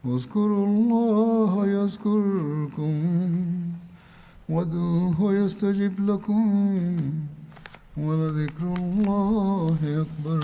اذكروا الله يذكركم وادعوه يستجب لكم ولذكر الله أكبر